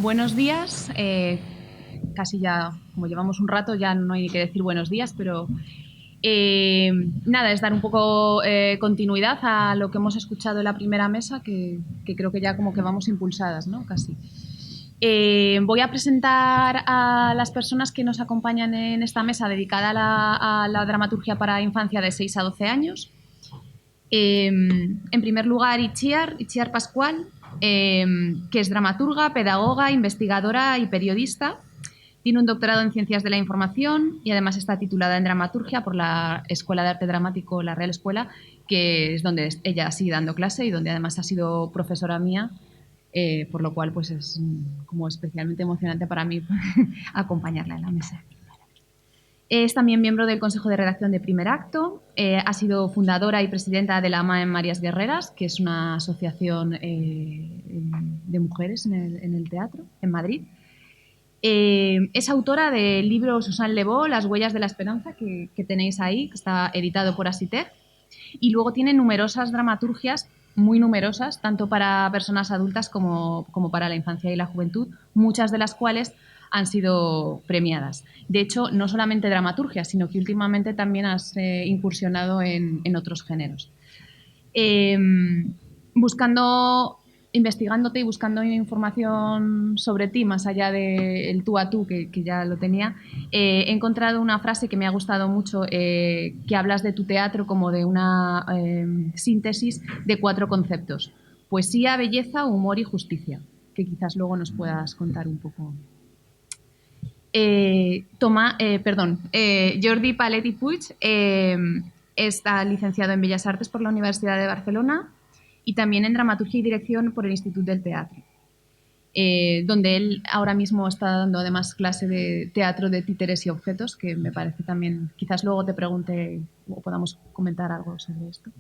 Buenos días. Casi ya, como llevamos un rato, ya no hay que decir buenos días, pero nada, es dar un poco continuidad a lo que hemos escuchado en la primera mesa, que creo que ya como que vamos impulsadas, ¿no? Casi. Voy a presentar a las personas que nos acompañan en esta mesa dedicada a la dramaturgia para infancia de 6 a 12 años. En primer lugar, Itziar Pascual, que es dramaturga, pedagoga, investigadora y periodista. Tiene un doctorado en Ciencias de la Información y además está titulada en Dramaturgia por la Escuela de Arte Dramático, la Real Escuela, que es donde ella sigue dando clase y donde además ha sido profesora mía, por lo cual pues es como especialmente emocionante para mí acompañarla en la mesa. Es también miembro del Consejo de Redacción de Primer Acto, ha sido fundadora y presidenta de la AMA en Marías Guerreras, que es una asociación de mujeres en el teatro, en Madrid. Es autora del libro Susan Levaux, Las huellas de la esperanza, que tenéis ahí, que está editado por Asitec. Y luego tiene numerosas dramaturgias, muy numerosas, tanto para personas adultas como para la infancia y la juventud, muchas de las cuales han sido premiadas. De hecho, no solamente dramaturgia, sino que últimamente también has incursionado en otros géneros. Investigándote y buscando información sobre ti, más allá del tú a tú, que ya lo tenía, he encontrado una frase que me ha gustado mucho, que hablas de tu teatro como de una síntesis de 4 conceptos: poesía, belleza, humor y justicia, que quizás luego nos puedas contar un poco. Jordi Palet i Puig está licenciado en Bellas Artes por la Universidad de Barcelona y también en Dramaturgia y Dirección por el Institut del Teatro, donde él ahora mismo está dando además clase de teatro de títeres y objetos, que me parece también, quizás luego te pregunte o podamos comentar algo sobre esto,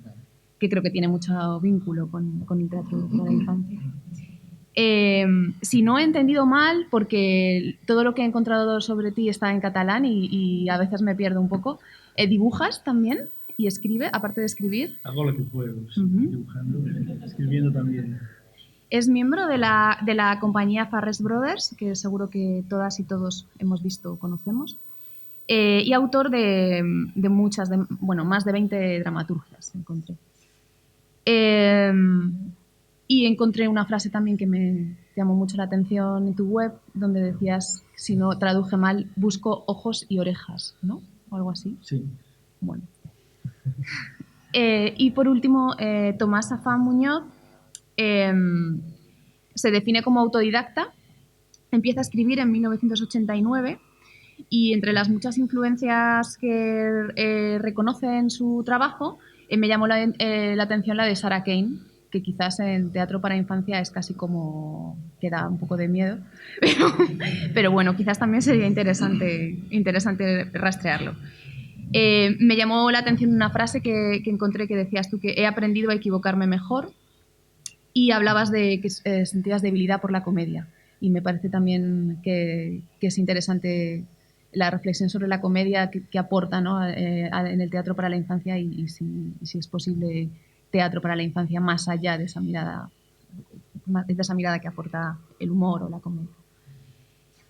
que creo que tiene mucho vínculo con el teatro de la infancia. Si no he entendido mal, porque todo lo que he encontrado sobre ti está en catalán y a veces me pierdo un poco, ¿dibujas también y escribe, aparte de escribir? Hago lo que puedo, dibujando, escribiendo también. Es miembro de la compañía Farrés Brothers, que seguro que todas y todos hemos visto o conocemos, y autor de muchas, más de 20 dramaturgias encontré. Y encontré una frase también que me llamó mucho la atención en tu web, donde decías, si no traduje mal, busco ojos y orejas, ¿no? O algo así. Sí. Bueno. Y por último, Tomás Afán Muñoz se define como autodidacta, empieza a escribir en 1989 y entre las muchas influencias que reconoce en su trabajo, me llamó la atención la de Sarah Kane, que quizás en teatro para infancia es casi como que da un poco de miedo, pero bueno, quizás también sería interesante rastrearlo. Me llamó la atención una frase que encontré que decías tú, que he aprendido a equivocarme mejor, y hablabas de que sentías debilidad por la comedia, y me parece también que es interesante la reflexión sobre la comedia que aporta, ¿no? En el teatro para la infancia y si es posible teatro para la infancia más allá de esa mirada que aporta el humor o la comedia.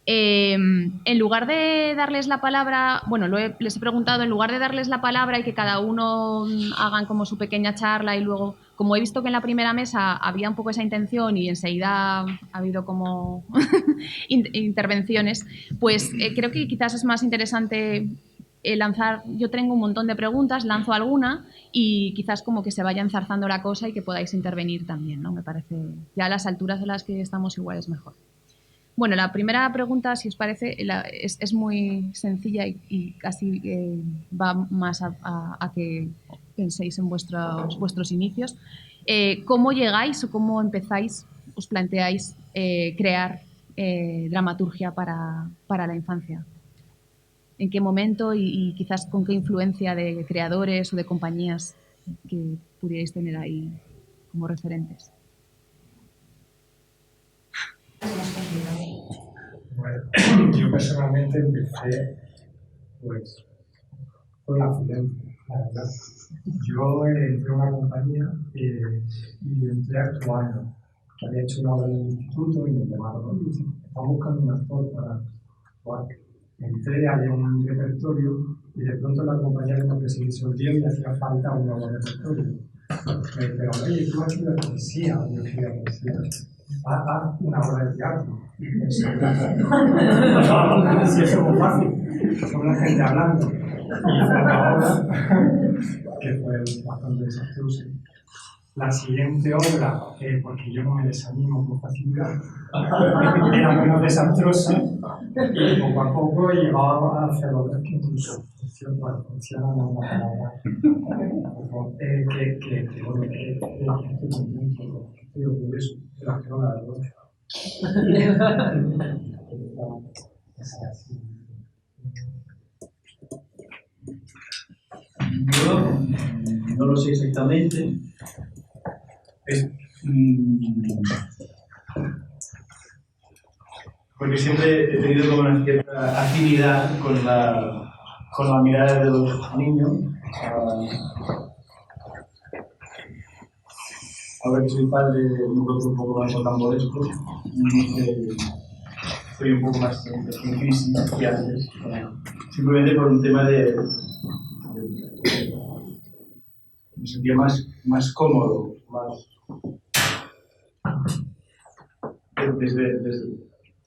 En lugar de darles la palabra, bueno, les he preguntado, en lugar de darles la palabra y que cada uno hagan como su pequeña charla y luego, como he visto que en la primera mesa había un poco esa intención y enseguida ha habido como intervenciones, pues creo que quizás es más interesante lanzar, yo tengo un montón de preguntas, lanzo alguna y quizás como que se vaya enzarzando la cosa y que podáis intervenir también, ¿no? Me parece, ya a las alturas a las que estamos igual es mejor. Bueno, la primera pregunta, si os parece, es muy sencilla y casi va más a que penséis en vuestros inicios. ¿Cómo llegáis o cómo empezáis, os planteáis crear dramaturgia para la infancia? ¿En qué momento y quizás con qué influencia de creadores o de compañías que pudierais tener ahí como referentes? Bueno, yo personalmente empecé pues con la accidente, la verdad. Yo entré en una compañía y entré actuando. Había hecho una obra en el instituto y me llamaron están buscando un actor para actuar. Entré, había un repertorio y de pronto la compañera como que se disolvió y hacía falta un nuevo repertorio. Me dijeron, oye, tú has escrito poesía, yo escribía poesía. Haz una obra de teatro. Si eso es muy fácil, son la gente hablando. Y hice una obra que fue bastante desastrosa. La siguiente obra, porque yo no me desanimo con facilidad, era menos desastrosa y poco a poco llevaba a hacer obras que incluso funcionan en una palabra que la gente contenta, estoy orgulloso de la que no la vergüenza. Yo no lo sé exactamente. Porque siempre he tenido como una cierta afinidad con la mirada de los niños. Ahora que soy padre, me encuentro un poco más rocambolesco. Estoy un poco más en crisis que antes. Simplemente por un tema de me sentía más cómodo, más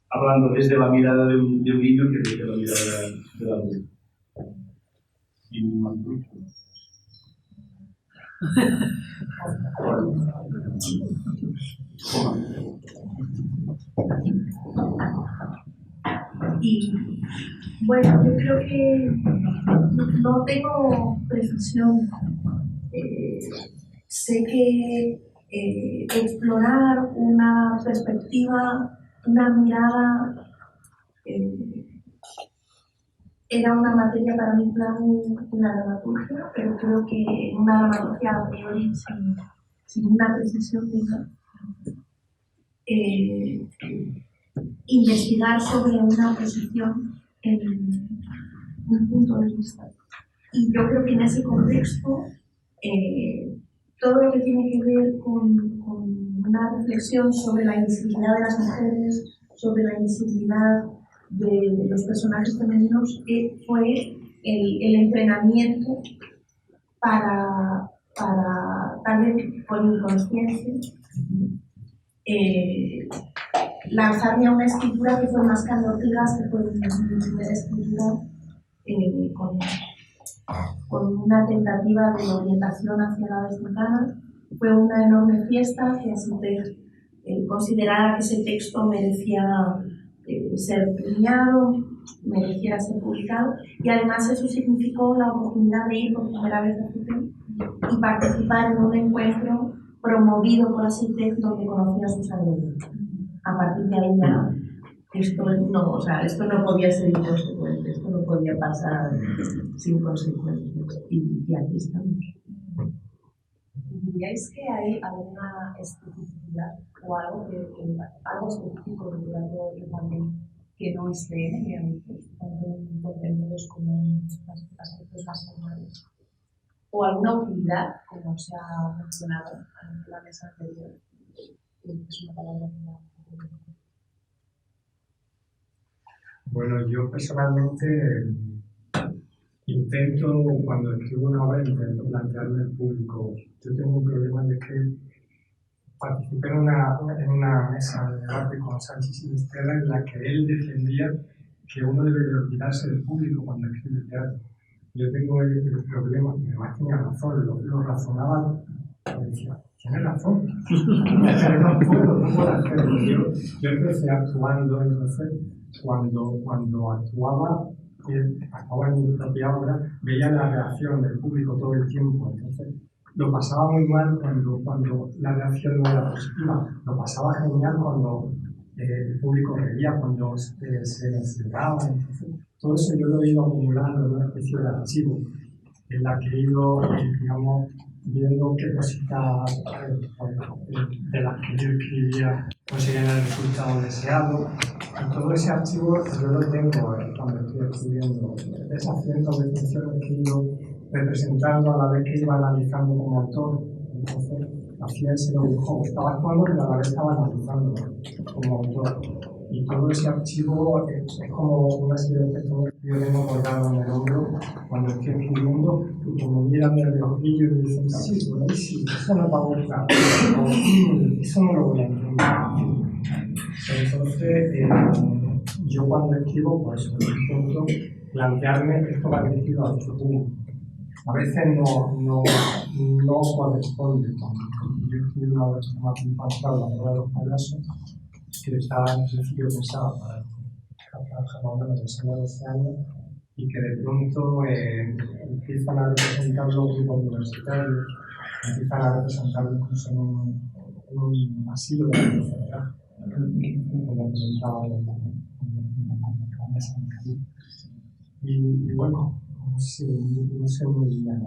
hablando desde la mirada de un niño que desde la mirada de la adulto. Y más adulto. Y bueno, yo creo que no tengo precisión. Sé que explorar una perspectiva, una mirada, era una materia para mí clave en la dramaturgia, pero creo que en una dramaturgia a priori sin una precisión investigar sobre una posición en un punto de vista. Y yo creo que en ese contexto todo lo que tiene que ver con una reflexión sobre la invisibilidad de las mujeres, sobre la invisibilidad de los personajes femeninos, fue el entrenamiento para tal vez por inconsciencia, lanzarme a una escritura que fue más Carlos Ortigas, que fue mi primera escritura con una tentativa de orientación hacia la mexicana. Fue una enorme fiesta que así considerara que ese texto merecía ser premiado, mereciera ser publicado, y además eso significó la oportunidad de ir por primera vez a CITEC y participar en un encuentro promovido por CITEC donde conocía a sus alumnos. A partir de ahí ya esto no podía ser inconsecuente, esto no podía pasar sin consecuencias, y aquí estamos. ¿Diríais que hay alguna especificidad o algo específico del teatro también que no esté en guionistas, tanto en contenidos como en aspectos más formales? ¿O alguna utilidad, como se ha mencionado en la mesa anterior? Es una palabra que no. Bueno, yo personalmente cuando escribo una obra, intento plantearme el público. Yo tengo un problema de que participé en una mesa de debate con Sánchez Sinisterra en la que él defendía que uno debe de olvidarse del público cuando escribe teatro. Yo tengo el problema, y además tenía razón, lo razonaba, y decía, tienes razón, pero no puedo hacerlo. Yo empecé actuando, entonces, cuando actuaba en mi propia obra, veía la reacción del público todo el tiempo, entonces lo pasaba muy mal cuando la reacción no era positiva, lo pasaba genial cuando el público reía, cuando se emocionaba, entonces todo eso yo lo he ido acumulando en una especie de archivo en la que he ido, digamos, viendo qué cositas de las que yo escribía conseguían el resultado deseado. Y todo ese archivo yo lo tengo cuando estoy escribiendo. Esas cientos de funciones que he ido representando a la vez que iba analizando como autor. Entonces hacía ese dibujo. Estaba actuando, pero a la vez estaba analizando como autor. Y todo ese archivo es como una serie de textos que yo tengo colgado en el hombro cuando estoy escribiendo, y que me miran de ojillos y dicen, sí, por ahí sí, eso no va a gustar, eso no lo voy a entender. Entonces, yo cuando escribo, pues intento plantearme esto va dirigido al futuro. A veces no corresponde. Yo escribí una obra que se llama Infantil, la obra de los payasos, que estaba en el principio pensada para la franja más o menos de 6 a 12 años, y que de pronto empiezan a representar los grupos universitarios, empiezan a representar incluso en un asilo de la enfermedad, como comentaba en la mesa. Y bueno, no sé muy bien,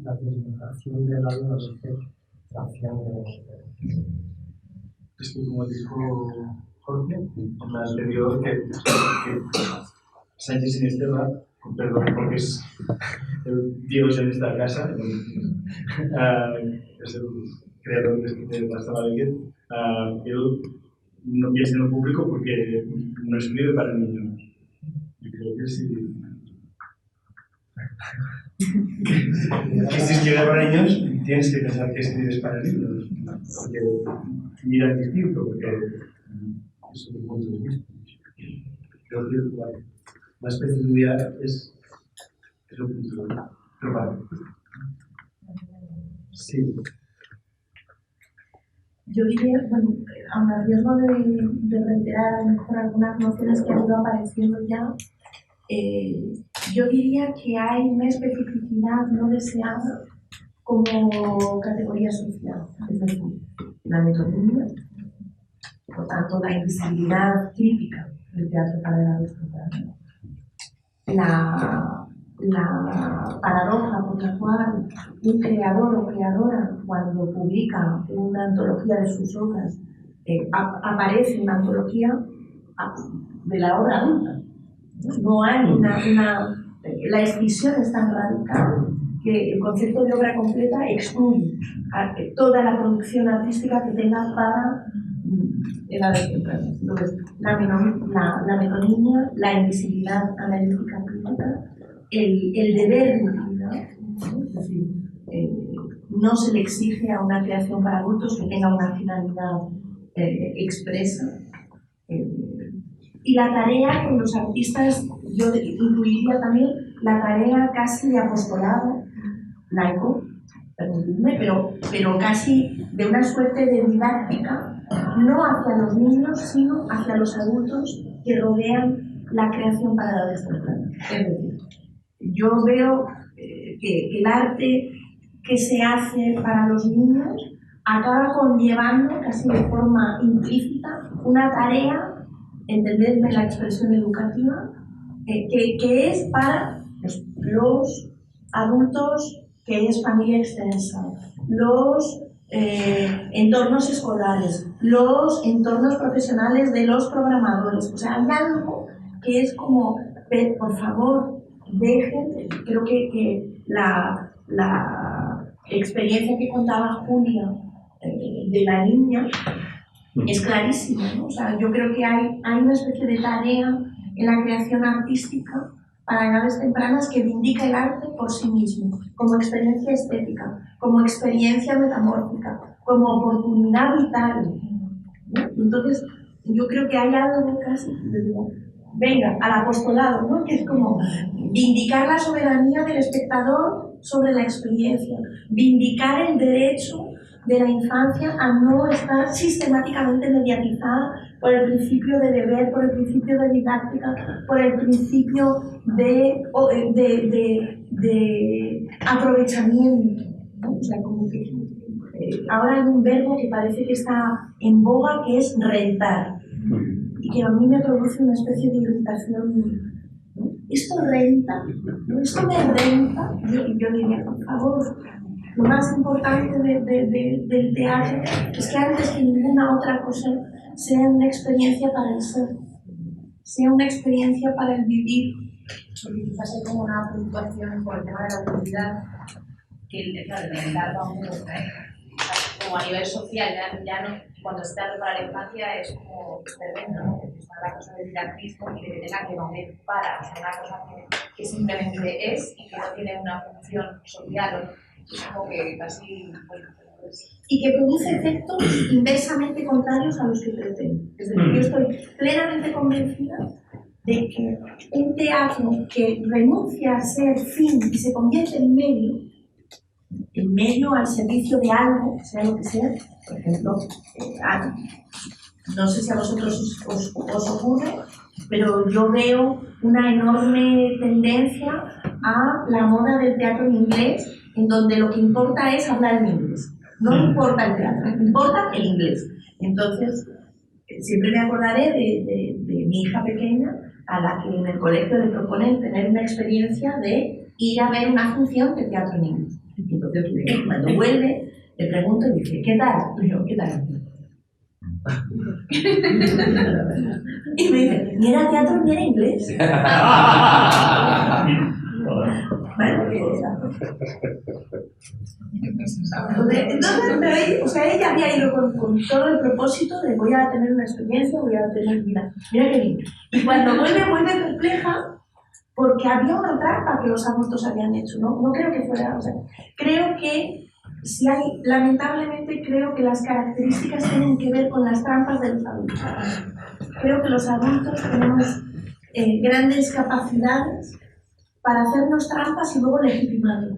la presentación de la vida de que trasciende. Es que como dijo Jorge, en la anterior, que Sánchez Sinisterra, perdón porque es el dios en esta casa, es el creador de la sala de Guet, él no piensa en el público porque no escribe para niños. Yo creo que sí. Que si escribes para niños, tienes que pensar que escribes para niños. Porque miran distinto, porque es otro punto de vista. Creo que la especialidad es un punto de vista. Pero vale. Sí. Yo diría, bueno, a riesgo de reiterar a lo mejor algunas nociones que han ido apareciendo ya, yo diría que hay una especificidad no deseada como categoría social, es decir, la metonimia, por tanto la invisibilidad típica del teatro para edades tempranas, la paradoja por la cual un creador o creadora, cuando publica una antología de sus obras, aparece una antología de la obra adulta. No hay la excisión es tan radical que el concepto de obra completa excluye toda la producción artística que tenga para edades tempranas. Entonces, la metonimia, la invisibilidad analítica crítica, el deber de utilidad, es decir, no se le exige a una creación para adultos que tenga una finalidad expresa. Y la tarea que los artistas, yo incluiría también la tarea casi de apostolado laico, permitidme, pero casi de una suerte de didáctica, no hacia los niños, sino hacia los adultos que rodean la creación para edades tempranas. Es decir, yo veo que el arte que se hace para los niños acaba conllevando casi de forma implícita una tarea, entenderme la expresión educativa, que es para los adultos, que es familia extensa, los entornos escolares, los entornos profesionales de los programadores. O sea, hay algo que es como, por favor, dejen, creo que la experiencia que contaba Julia de la niña es clarísima, ¿no? O sea, yo creo que hay una especie de tarea en la creación artística para edades tempranas que vindica el arte por sí mismo, como experiencia estética, como experiencia metamórfica, como oportunidad vital, ¿no? Entonces, yo creo que hay algo casi, venga, al apostolado, ¿no? Que es como vindicar la soberanía del espectador sobre la experiencia, vindicar el derecho de la infancia a no estar sistemáticamente mediatizada por el principio de deber, por el principio de didáctica, por el principio de aprovechamiento, ¿no? O sea, como que ahora hay un verbo que parece que está en boga, que es rentar, y que a mí me produce una especie de irritación. ¿Esto renta? ¿Esto me renta? Yo diría, por favor, lo más importante del teatro es que antes que ninguna otra cosa sea una experiencia para el ser, sea una experiencia para el vivir. Porque quizás hay como una puntuación por el tema de la utilidad, que el rentar va un poco, como a nivel social, ya no cuando se teatro para la infancia es como experimento, ¿no? Que está la cosa del didactismo y de que tenga que valer para, o sea, una cosa que simplemente es y que no tiene una función social, ¿no? Es como que casi... Y que produce efectos inversamente contrarios a los que pretende. Es decir, yo estoy plenamente convencida de que un teatro que renuncia a ser fin y se convierte en medio al servicio de algo, sea lo que sea, por ejemplo, no sé si a vosotros os ocurre, pero yo veo una enorme tendencia a la moda del teatro en inglés, en donde lo que importa es hablar en inglés. No importa el teatro, importa el inglés. Entonces, siempre me acordaré de mi hija pequeña, a la que en el colegio le proponen tener una experiencia de ir a ver una función de teatro en inglés. Y entonces, cuando vuelve, le pregunto y dice, ¿qué tal? Y yo, ¿qué tal? Y me dice, ni era teatro ni era inglés. Bueno, entonces, o sea, ella había ido con todo el propósito de voy a tener una experiencia, voy a tener, mira qué bien. Y cuando vuelve perpleja porque había una trampa que los adultos habían hecho, ¿no? No creo que fuera, o sea, creo que si hay, lamentablemente creo que las características tienen que ver con las trampas de los adultos. Creo que los adultos tenemos grandes capacidades para hacernos trampas y luego legitimarlas.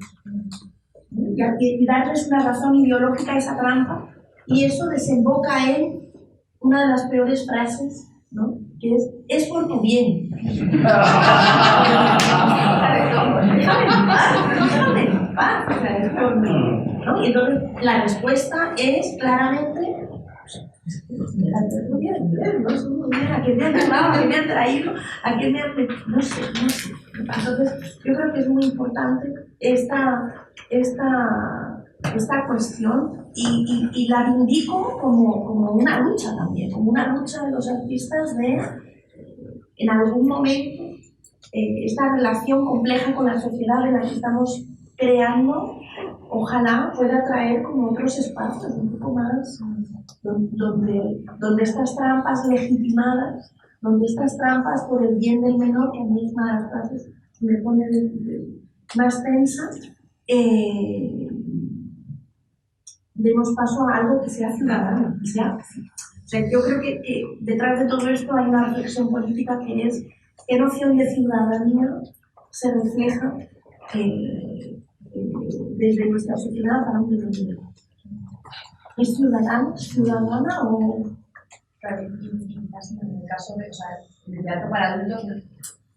Y darles una razón ideológica a esa trampa, y eso desemboca en una de las peores frases, ¿no? Que es por tu bien. Déjame en paz, o sea, es por mí, ¿no? Y entonces la respuesta es claramente a quién me han llamado, a quién me han traído, a quién me han... No sé. Entonces, yo creo que es muy importante esta cuestión y la vindico como una lucha también, como una lucha de los artistas de, en algún momento, esta relación compleja con la sociedad en la que estamos creando, ojalá pueda traer como otros espacios un poco más donde estas trampas legitimadas, donde estas trampas por el bien del menor, que a mí es una de las frases que me pone más tensa, demos paso a algo que sea ciudadano, que sea... O sea, yo creo que detrás de todo esto hay una reflexión política que es qué noción de ciudadanía se refleja desde nuestra sociedad para un determinado. ¿Es ciudadano, ciudadana o...? Claro, y en el caso de, o sea, el teatro para adultos,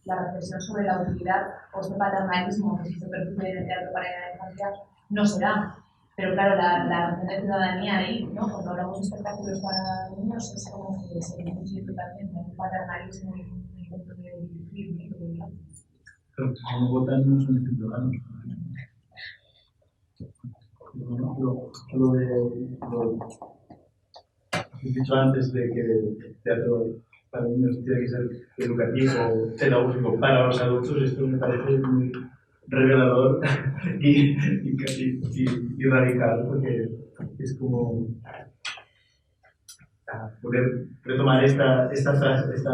la reflexión sobre la utilidad o este paternalismo que se percibe en el teatro para la infancia no se da. Pero claro, la noción de ciudadanía ahí, ¿no? Cuando hablamos de espectáculos para niños, es como que se incluye totalmente un paternalismo y un intento de dirigir, ¿no? Pero si no votan no son ciudadanos. Lo he dicho antes de que el teatro para niños tiene que ser educativo o pedagógico para los adultos, esto me parece muy revelador y radical, porque es como poder retomar esta frase, este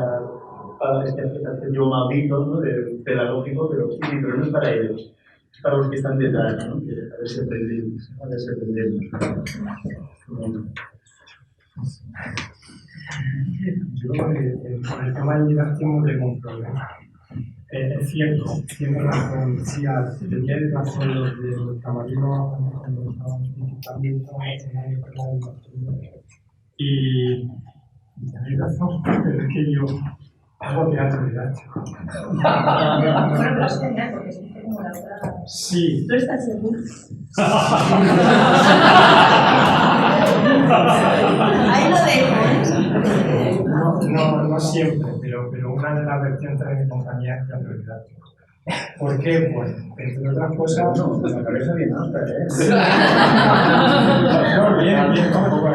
adjetivo maldito, ¿no? De pedagógico, pero sí, pero no es para ellos. Para los que están detrás, ¿no? Que a ver si aprendemos. Yo con el tema del didactismo tengo un problema. Es cierto, tiene razón, sí, teníais razón los de los camarinos cuando estaban también y tenéis razón, pero es que yo hago teatro didáctico. Bueno, pero es genial porque es como la otra... Sí. ¿Tú estás seguro? Ahí lo dejo. No siempre, pero una de las vertientes de mi compañía es teatro didáctico. ¿Por qué? Pues, entre otras cosas... No, la cabeza bien alta, ¿eh? No, bien, tampoco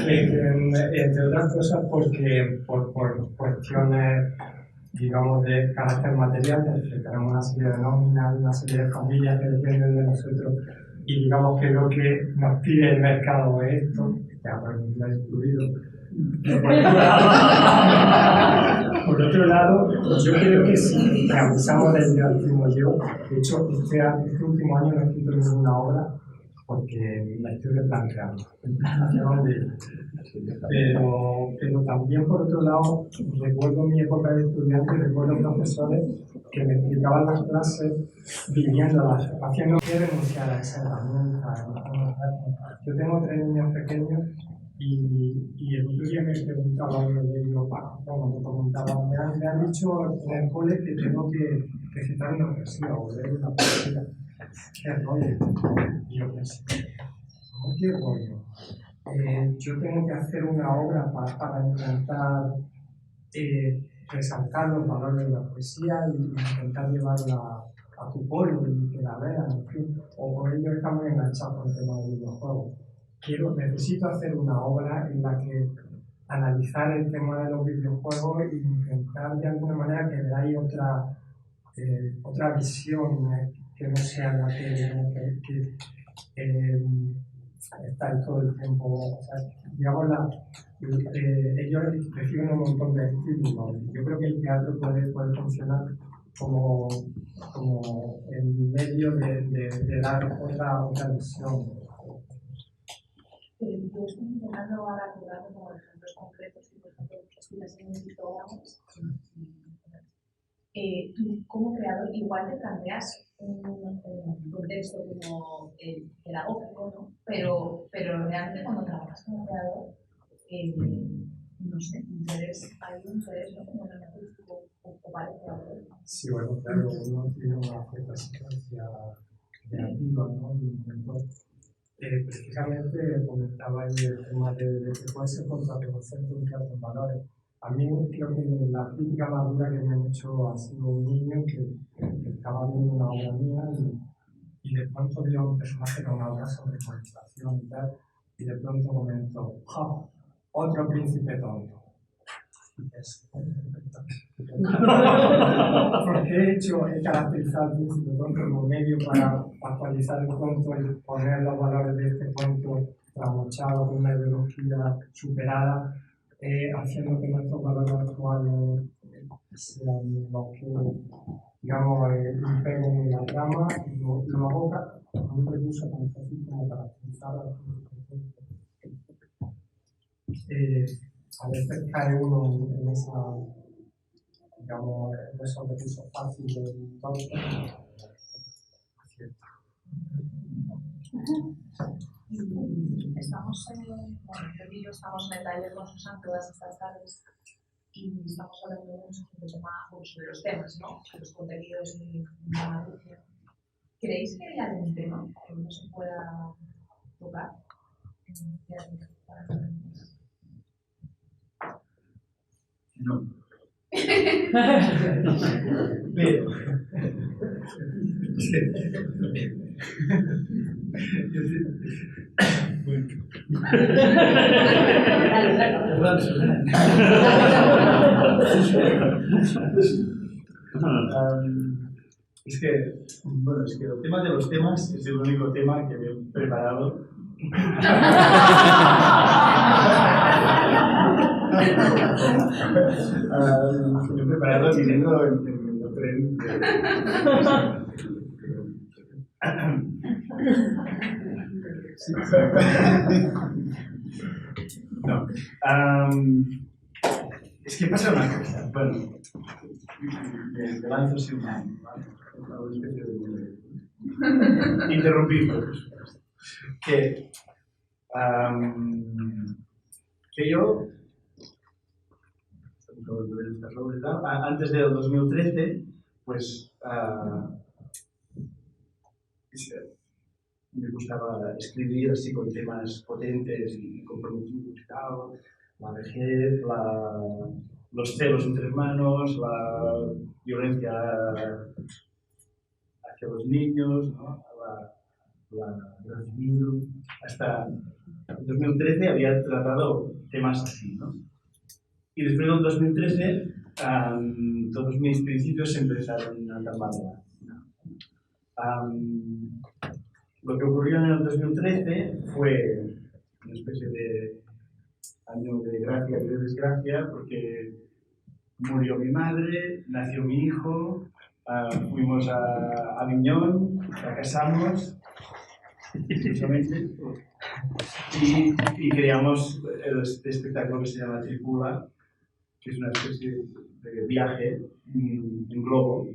entre otras cosas porque por cuestiones, digamos, de carácter material, porque tenemos una serie de nóminas, una serie de familias que dependen de nosotros y digamos que lo que nos pide el mercado es esto, que ha incluido. Por otro lado, yo creo que si realizamos el negativismo yo, de hecho, este último año no he escrito ninguna obra porque la estoy replanteando hacia dónde ir. Pero también, por otro lado, recuerdo mi época de estudiante, recuerdo profesores que me explicaban las clases viviéndolas, haciendo que renunciar a esa herramienta. Yo tengo 3 niños pequeños y el otro día me preguntaba uno de ellos, me comentaba, me han dicho en el cole que tengo que citar una poesía o leer una poesía. ¿Qué rollo? Y yo pensé, ¿cómo qué rollo? Yo tengo que hacer una obra para intentar resaltar los valores de la poesía y intentar llevarla a tu pueblo y que la vean, en fin. O ellos están muy enganchados con el tema de videojuegos. Necesito hacer una obra en la que analizar el tema de los videojuegos e intentar de alguna manera que veáis otra visión que no sea la que estáis todo el tiempo. O sea, digamos, ellos reciben un montón de estímulos. Yo creo que el teatro puede funcionar como el medio de dar otra visión. Yo estoy intentando ahora acordarme como ejemplos concretos y, por ejemplo, estudias en un programa. Tú, como creador, igual te planteas un contexto como pedagógico, ¿no? Pero realmente cuando trabajas como creador, no sé, hay un interés, ¿no? Como en el artístico o parece algo. Sí, bueno, claro, uno tiene una cierta secuencia creativa, ¿no? Precisamente comentaba ahí el tema de que puede ser contraproducente un teatro en valores. A mí creo que la crítica más dura que me han hecho ha sido un niño que estaba viendo una obra mía y de pronto vio un personaje con una obra sobre colonización y tal, y de pronto comentó, ¡ja! Otro príncipe tonto. Porque he caracterizado al príncipe tonto como medio para actualizar el cuento y poner los valores de este cuento tramochado con una ideología superada, haciendo que nuestros valores actuales sean los que, digamos, impeguen en la trama y lo aboca a un recurso tan fácil como caracterizar al a veces cae uno en esa, digamos, en esos recursos fáciles de todo. Estamos yo estamos en el taller con Susan todas estas tardes y estamos hablando de sobre los temas, ¿no? Los contenidos y la dramaturgia. ¿Creéis que hay algún tema que no se pueda tocar? No. Pero es que el tema de los temas es el único tema que me he preparado. Me he preparado viniendo en el tren. No. Es que pasa una cosa. Bueno, me lanzo sin un año, ¿vale? Una especie de interrumpirlos. Que yo, antes del 2013, pues me gustaba escribir así con temas potentes y comprometidos y tal, la vejez, los celos entre hermanos, la violencia hacia los niños, ¿no? la civil. Hasta el 2013 había tratado temas así, ¿no? Y después del 2013 todos mis principios se empezaron a tambalear. Lo que ocurrió en el 2013 fue una especie de año de gracia y de desgracia, porque murió mi madre, nació mi hijo, fuimos a Aviñón, fracasamos, precisamente, y creamos este espectáculo que se llama Tripula, que es una especie de viaje en globo,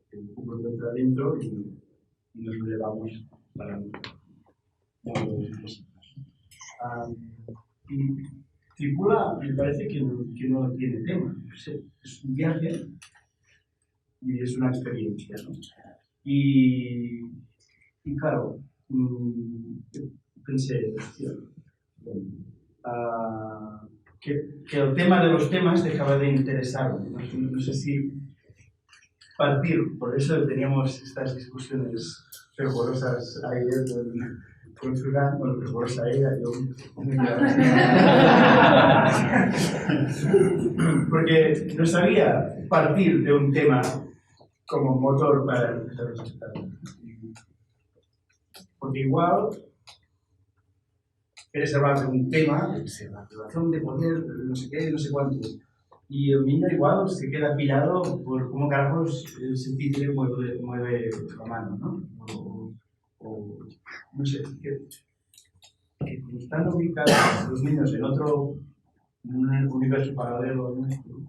que el público entra adentro y nos lo llevamos para y Tripula me parece que no tiene tema, es un viaje y es una experiencia, ¿no? Y claro, pensé, que el tema de los temas dejaba de interesarme. No sé si partir, por eso teníamos estas discusiones fervorosas ayer con Suzanne, bueno, fervorosa ella, yo. Porque no sabía partir de un tema como motor para empezar a respetar. Porque igual quieres hablar de un tema, la relación de poder, no sé qué, no sé cuánto. Y el niño igual se queda pillado por cómo carajos ese títere mueve la mano, ¿no? O no sé, que como están ubicados los niños en otro universo paralelo al nuestro,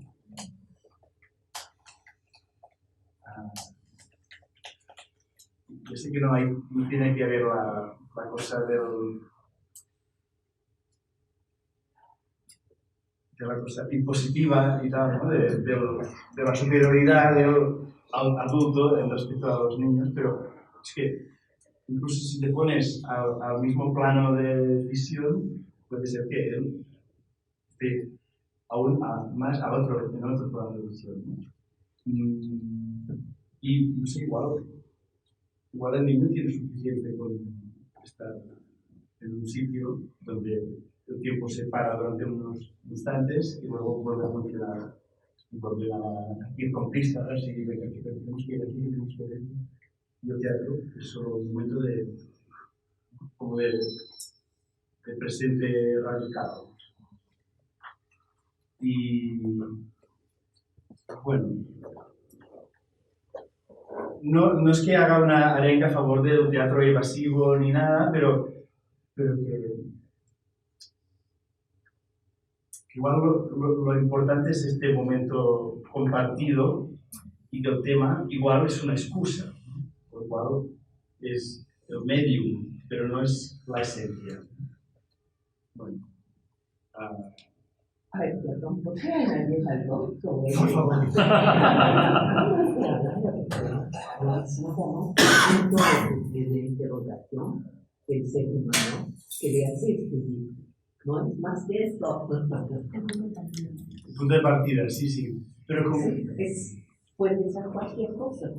yo sé que no tiene que haber la cosa de la cosa impositiva y tal, ¿no? de la superioridad del adulto en respecto a los niños, pero es que incluso si te pones al mismo plano de visión, puede ser que él esté aún más en otro plano de visión, ¿no? Y no sé, igual el niño tiene suficiente con estar en un sitio donde el tiempo se para durante unos instantes y luego vuelve a funcionar y vuelve a ir con pistas y tenemos que ir aquí, tenemos que ir aquí. Y el teatro es solo un momento de presente radical. Y bueno, no es que haga una arenga a favor del teatro evasivo ni nada, pero que igual lo importante es este momento compartido y que el tema igual es una excusa, ¿no? Por igual es el medium, pero no es la esencia. Bueno. A ver, perdón, ¿por qué añadir algo sobre Por favor. de interrogación del ser humano que le hace escribir. No es más que esto. El punto de partida, sí. Pero como... puede ser cualquier cosa.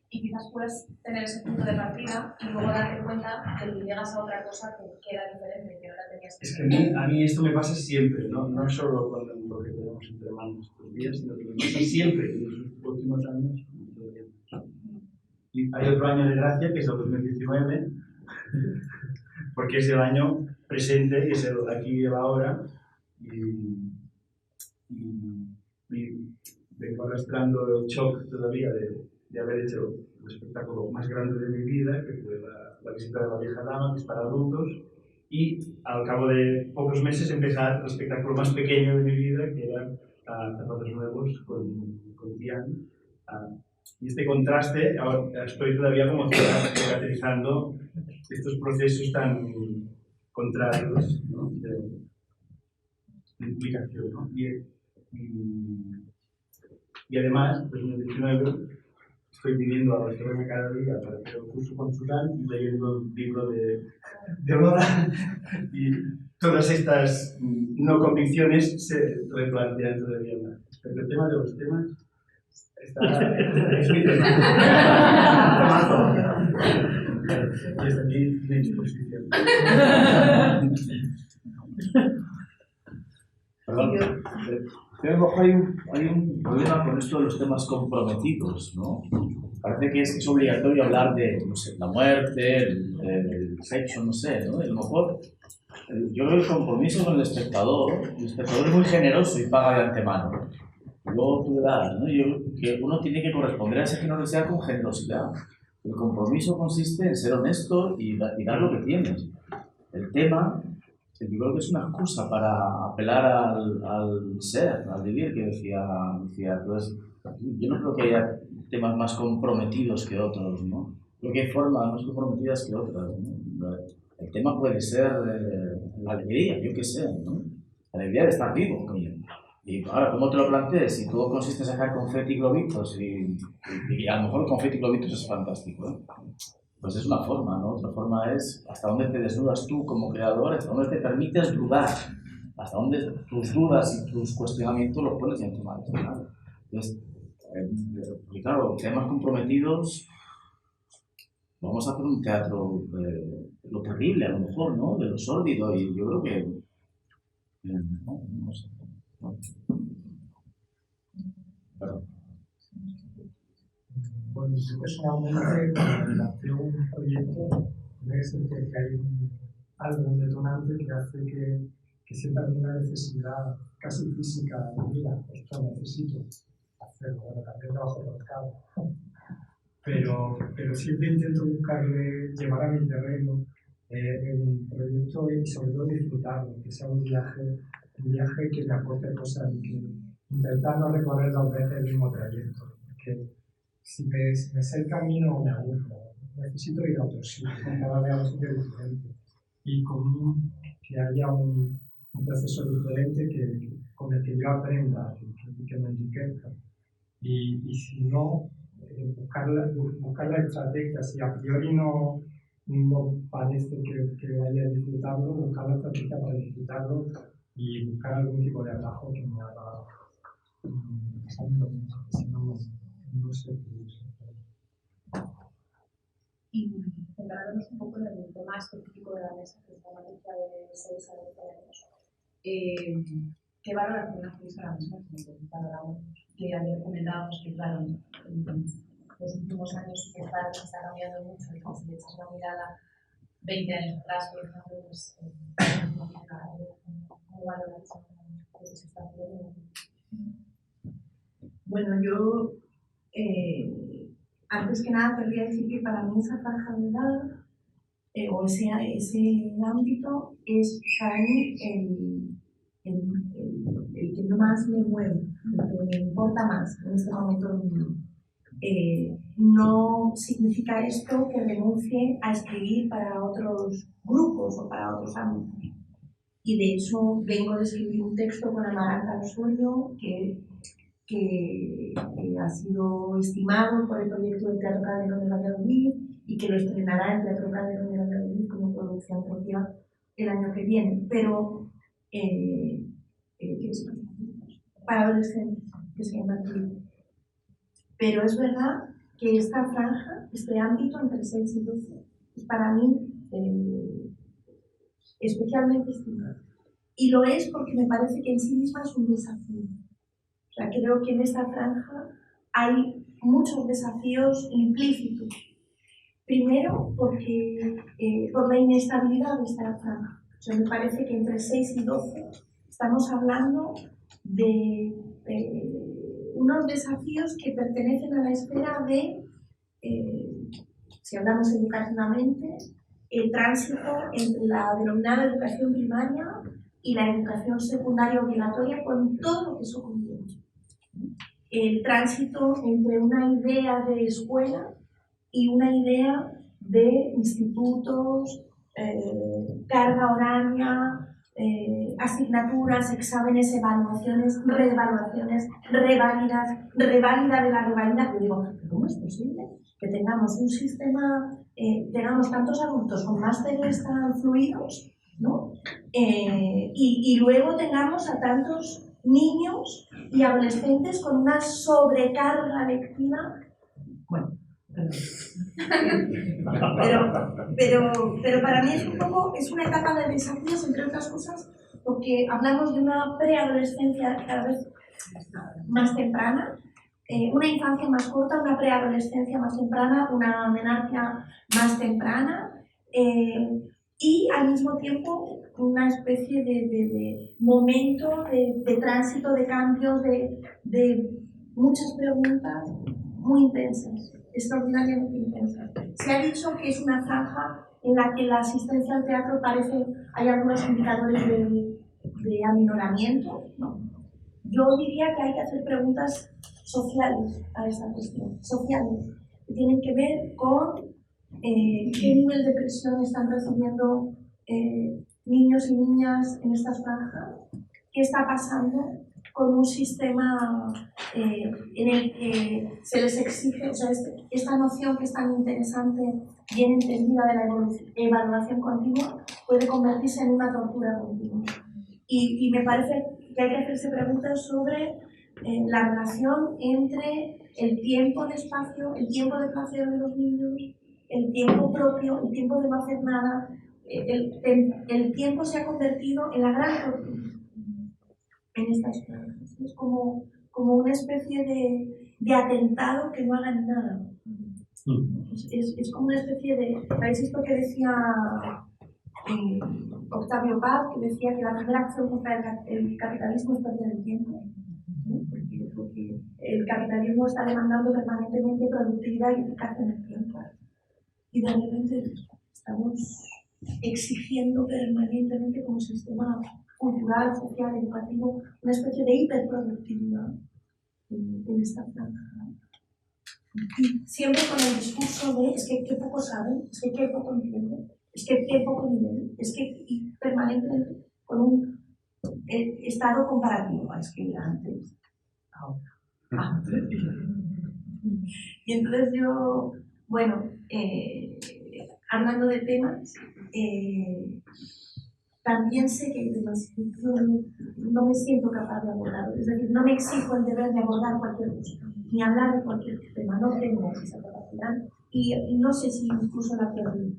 Y quizás puedes tener ese punto de partida y luego darte cuenta de que llegas a otra cosa que era diferente, que ahora tenías que... Es que a mí esto me pasa siempre, no solo con lo que tenemos entre manos estos días, sino que me pasa siempre en los últimos años. Y hay otro año de gracia, que es el 2019, porque es el año presente, es el aquí y el ahora, y vengo arrastrando el shock todavía de haber hecho el espectáculo más grande de mi vida, que fue la visita de la vieja dama, que es para adultos, y al cabo de pocos meses empezar el espectáculo más pequeño de mi vida, que era Zapatos Nuevos con Tian. Y este contraste, ahora estoy todavía como caracterizando estos procesos tan contrarios, ¿no? de implicación, ¿no? Y además, en 2019, estoy viniendo a Barcelona cada día para hacer el curso con Suzanne y leyendo el libro de Lola, y todas estas no convicciones se replantean todavía más. Pero el tema de los temas es mi tema. Y es aquí mi exposición. Perdón, hay un problema con esto de los temas comprometidos, ¿no? parece que es obligatorio hablar de, no sé, la muerte, el sexo, no sé, ¿no? Y a lo mejor, yo creo que el compromiso con el espectador es muy generoso y paga de antemano. Luego tú le das, ¿no? Que uno tiene que corresponder a esa generosidad con generosidad. El compromiso consiste en ser honesto y dar lo que tienes. El tema, yo creo que es una excusa para apelar al ser, al vivir, que decía. Entonces, yo no creo que haya temas más comprometidos que otros, ¿no? Creo que hay formas más comprometidas que otras, ¿no? El tema puede ser la alegría, yo qué sé, ¿no? La alegría de estar vivo, coño. Y ahora, ¿cómo te lo plantees? Si todo consiste en sacar confeti y globitos, y a lo mejor el confeti y globitos es fantástico, ¿eh? Pues es una forma, ¿no? Otra forma es hasta dónde te desnudas tú como creador, hasta dónde te permites dudar, hasta dónde tus dudas y tus cuestionamientos los pones encima de esto. Entonces, y claro, temas comprometidos, vamos a hacer un teatro de lo terrible, a lo mejor, ¿no? De lo sórdido, y yo creo que... no sé. No. Perdón. Bueno, yo personalmente, cuando planteo un proyecto, tiene que ser que hay algo, un detonante que hace que sienta una necesidad casi física de mira, esto necesito hacerlo. Bueno, también trabajo por el cabo. Pero siempre intento llevar a mi terreno el proyecto y sobre todo disfrutarlo, que sea un viaje que me aporte cosas y que intentar no recorrer 2 veces el mismo trayecto. Porque si me sé el camino me aburro, necesito ir a otro sitio, cada vez a un sitio diferente. Y que haya un proceso diferente con el que yo aprenda, que me enriquezca. Y si no, buscar la estrategia, si a priori no parece que vaya a disfrutarlo, buscar la estrategia para disfrutarlo y buscar algún tipo de atajo que me haga pasarme, si no sé. Y centrándonos un poco en el tema específico de la mesa, que es la noticia de 6 a 12 años, ¿qué valoración hacéis ahora mismo? Que ayer comentábamos que, claro, en los últimos años que está cambiando mucho, y si le echas una mirada 20 años atrás, por ejemplo, pues ¿cómo valoráis lo que se está haciendo? Bueno, yo antes que nada querría decir que para mí esa franja de edad o ese ámbito es para mí el que más me mueve, el que me importa más en este momento de mi vida. No significa esto que renuncie a escribir para otros grupos o para otros ámbitos. Y de hecho vengo de escribir un texto con Amaranta Osorio que ha sido estimado por el proyecto del Teatro Calderón de Valladolid y que lo estrenará el Teatro Calderón de Valladolid como producción propia el año que viene. Pero para adolescentes, que se llama Clip. Pero es verdad que esta franja, este ámbito entre 6 y 12, es para mí especialmente estimado. Y lo es porque me parece que en sí misma es un desafío. O sea, creo que en esta franja hay muchos desafíos implícitos. Primero, porque por la inestabilidad de esta franja. O sea, me parece que entre 6 y 12 estamos hablando de unos desafíos que pertenecen a la esfera de, si hablamos educativamente, el tránsito entre la denominada educación primaria y la educación secundaria obligatoria con todo lo que eso conlleva. El tránsito entre una idea de escuela y una idea de institutos, carga horaria, asignaturas, exámenes, evaluaciones, reevaluaciones, reválida de la revalida. Yo digo, ¿cómo es posible que tengamos un sistema, tengamos tantos adultos con másteres tan fluidos, ¿no? Y luego tengamos a tantos niños y adolescentes con una sobrecarga lectiva? Bueno, pero para mí es una etapa de desafíos, entre otras cosas, porque hablamos de una preadolescencia cada vez más temprana, una infancia más corta, una preadolescencia más temprana, una menarquia más temprana, y al mismo tiempo una especie de momento de tránsito, de cambios, de muchas preguntas muy intensas, extraordinariamente intensas. Se ha dicho que es una franja en la que la asistencia al teatro parece, hay algunos indicadores de aminoramiento, ¿no? Yo diría que hay que hacer preguntas sociales a esta cuestión, sociales, que tienen que ver con qué nivel de presión están recibiendo niños y niñas en estas franjas, qué está pasando con un sistema en el que se les exige, o sea, esta noción que es tan interesante, bien entendida de la evaluación continua, puede convertirse en una tortura continua. Y me parece que hay que hacerse preguntas sobre la relación entre el tiempo de espacio, el tiempo de placer de los niños, el tiempo propio, el tiempo de no hacer nada. El tiempo se ha convertido en la gran tortura en estas franjas. Es como una especie de atentado que no hagan nada. Es como una especie de... ¿Sabéis esto que decía Octavio Paz, que decía que la primera acción contra el capitalismo es perder el tiempo? ¿No? Porque el capitalismo está demandando permanentemente productividad y eficacia en el tiempo. Y de repente estamos exigiendo permanentemente como sistema cultural, social, educativo, una especie de hiperproductividad en esta franja. Y siempre con el discurso de es que qué poco saben, es que qué poco entienden, es que qué poco nivel, es que y permanentemente con un estado comparativo, es que era antes, ahora. Y entonces yo, bueno, hablando de temas, también sé que hay temas que no me siento capaz de abordar, es decir, no me exijo el deber de abordar cualquier cosa, ni hablar de cualquier tema, no tengo esa capacidad y no sé si incluso la perdí.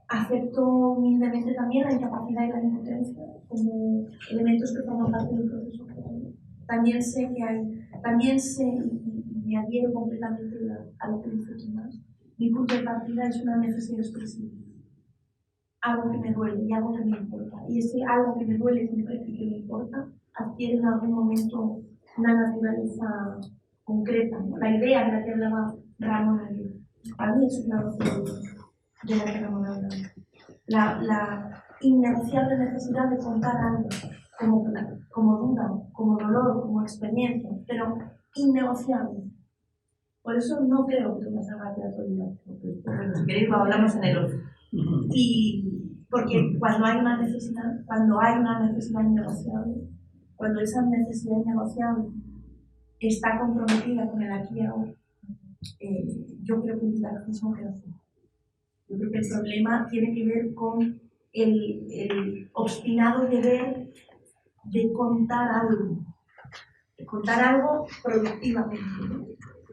Acepto humildemente también la incapacidad y la impotencia como elementos que forman parte del proceso creativo. También sé y me adhiero completamente a lo que dice Tomás. Mi punto de partida es una necesidad expresiva. Algo que me duele y algo que me importa. Y ese algo que me duele y que me importa adquiere en algún momento una naturaleza concreta, ¿no? La idea de la que hablaba Ramón ayer. Para mí es una noción de la que Ramón hablaba. La innegociable necesidad de contar algo como duda, como dolor, como experiencia, pero innegociable. Por eso no creo que Tomás haga teatro didáctico, porque si queréis lo hablamos en el otro. Y porque cuando hay una necesidad innegociable, cuando esa necesidad innegociable está comprometida con el aquí y ahora, yo creo que el didáctico queda fuera. Yo creo que el problema tiene que ver con el obstinado deber de contar algo productivamente, ¿no?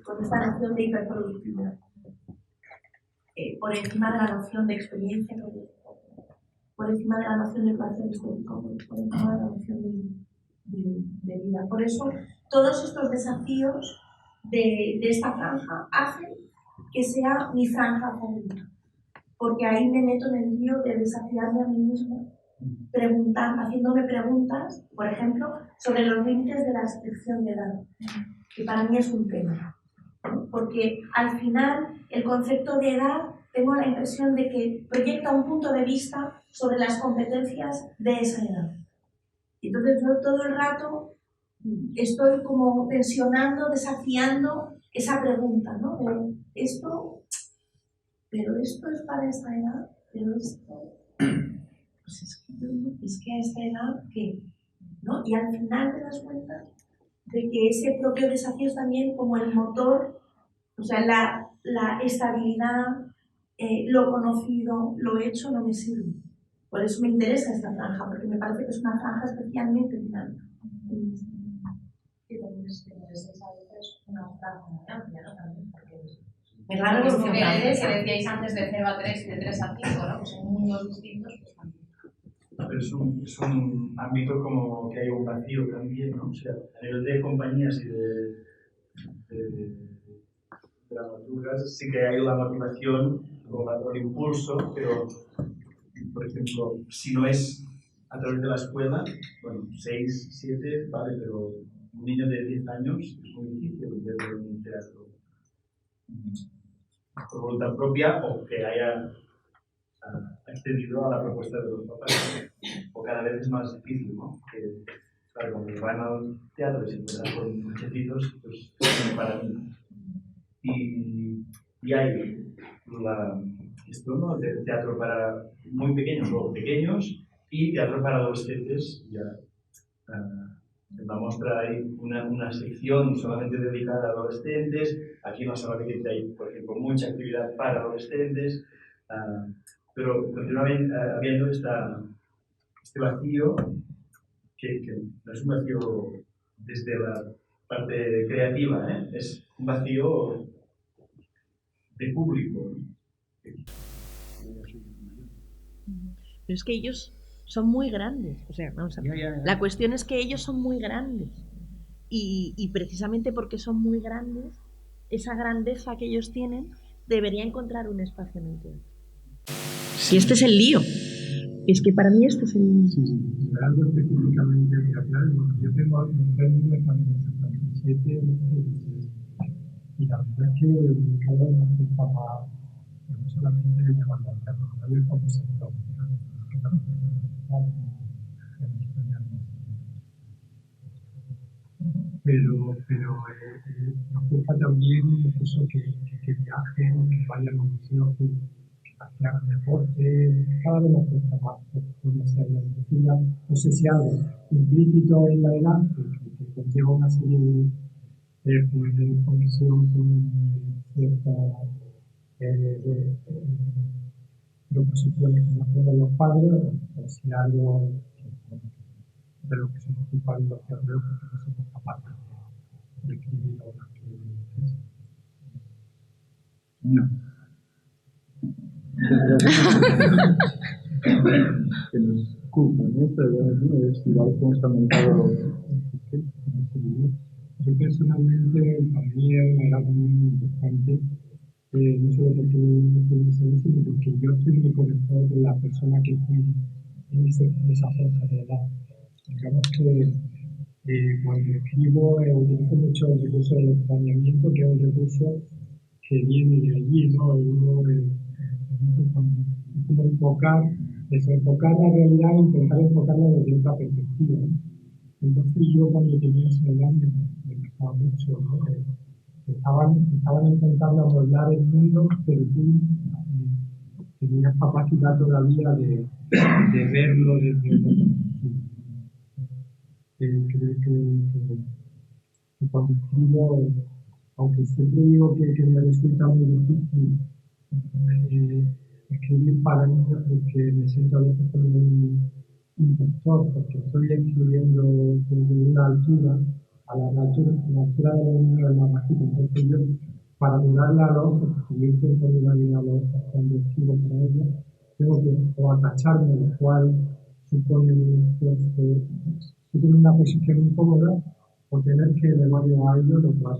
Con esta noción de hiperproductividad, por encima de la noción de experiencia, por encima de la noción de placer estético, por encima de la noción de vida. Por eso, todos estos desafíos de esta franja hacen que sea mi franja favorita, porque ahí me meto en el lío de desafiarme a mí mismo, haciéndome preguntas, por ejemplo, sobre los límites de la descripción de edad, que para mí es un tema, ¿no? Porque al final el concepto de edad tengo la impresión de que proyecta un punto de vista sobre las competencias de esa edad. Y entonces yo todo el rato estoy como tensionando, desafiando esa pregunta, ¿no? Pero esto es para esta edad, pero esto, pues es que a esta edad, ¿qué? ¿No? Y al final te das cuenta de que ese propio desafío es también como el motor, o sea, la estabilidad, lo conocido, lo hecho no me sirve. Por eso me interesa esta franja, porque me parece que es una franja especialmente dinámica. Y también es que a veces una franja muy amplia, ¿no? También, porque es la revolución que decíais antes de 0 a 3 y de 3 a 5, ¿no? Pues son mundos distintos, pues también. pero es un ámbito como que hay un vacío también, ¿no? O sea, a nivel de compañías y de dramaturgas sí que hay la motivación o el impulso, pero, por ejemplo, si no es a través de la escuela, bueno, 6, 7, vale, pero un niño de 10 años es muy difícil ver un teatro por voluntad propia o que haya accedido a la propuesta de los papás, o cada vez es más difícil, ¿no? Que, claro, cuando van al teatro y se encuentran con muchachitos, pues no para mí. Y hay esto, ¿no? De teatro para muy pequeños o pequeños y teatro para adolescentes. Ya en la muestra hay una sección solamente dedicada a adolescentes. Aquí en la sala pequeña hay, por ejemplo, mucha actividad para adolescentes. Pero continúa habiendo este vacío que no es un vacío desde la parte creativa, ¿eh? Es un vacío de público. Pero es que ellos son muy grandes, o sea, vamos a ver. La cuestión es que ellos son muy grandes y precisamente porque son muy grandes, esa grandeza que ellos tienen debería encontrar un espacio en el teatro. Y este es el lío. Es que para mí este es el lío. Sí, algo específicamente de hablar, porque yo tengo un examen de 77, y la verdad es que cada vez me estaba no solamente llevando al teatro, hay el famoso sector, que también pero nos cuesta también eso que viajen, que vayan a un museo, que hagan deporte, cada vez nos cuesta más, no sé si algo implícito en la edad, que conlleva una serie de información con cierta proposiciones que nos hacen los padres, o si algo de lo que se nos ocupa en los teatros, porque no somos capaces de escribir obras No. Que nos ocupan, pero es igual como está montado. Yo personalmente, para mí era muy importante, no solo porque no pude ser, sino porque yo estoy muy conectado con la persona que estoy en esa franja de edad. Digamos que cuando escribo utilizo mucho el recurso del extrañamiento, que es un recurso que viene de allí, ¿no? Es como enfocar la realidad e intentar enfocarla desde otra perspectiva, ¿no? Entonces yo cuando tenía esa edad me gustaba mucho, ¿no? Estaban intentando amoldar el mundo, pero tú tenías capacidad todavía de verlo desde otra perspectiva. Creo que cuando escribo, aunque siempre digo que me resulta muy difícil escribir para niños, porque me siento a veces como un impostor, porque estoy escribiendo desde una altura, a la altura de los niños es más bajita. Entonces yo, para mirarle a los ojos, porque yo intento mirarle a los ojos cuando escribo para ellos, tengo que o agacharme, lo cual supone un esfuerzo, supone una posición incómoda, o tener que elevarle a ellos lo cual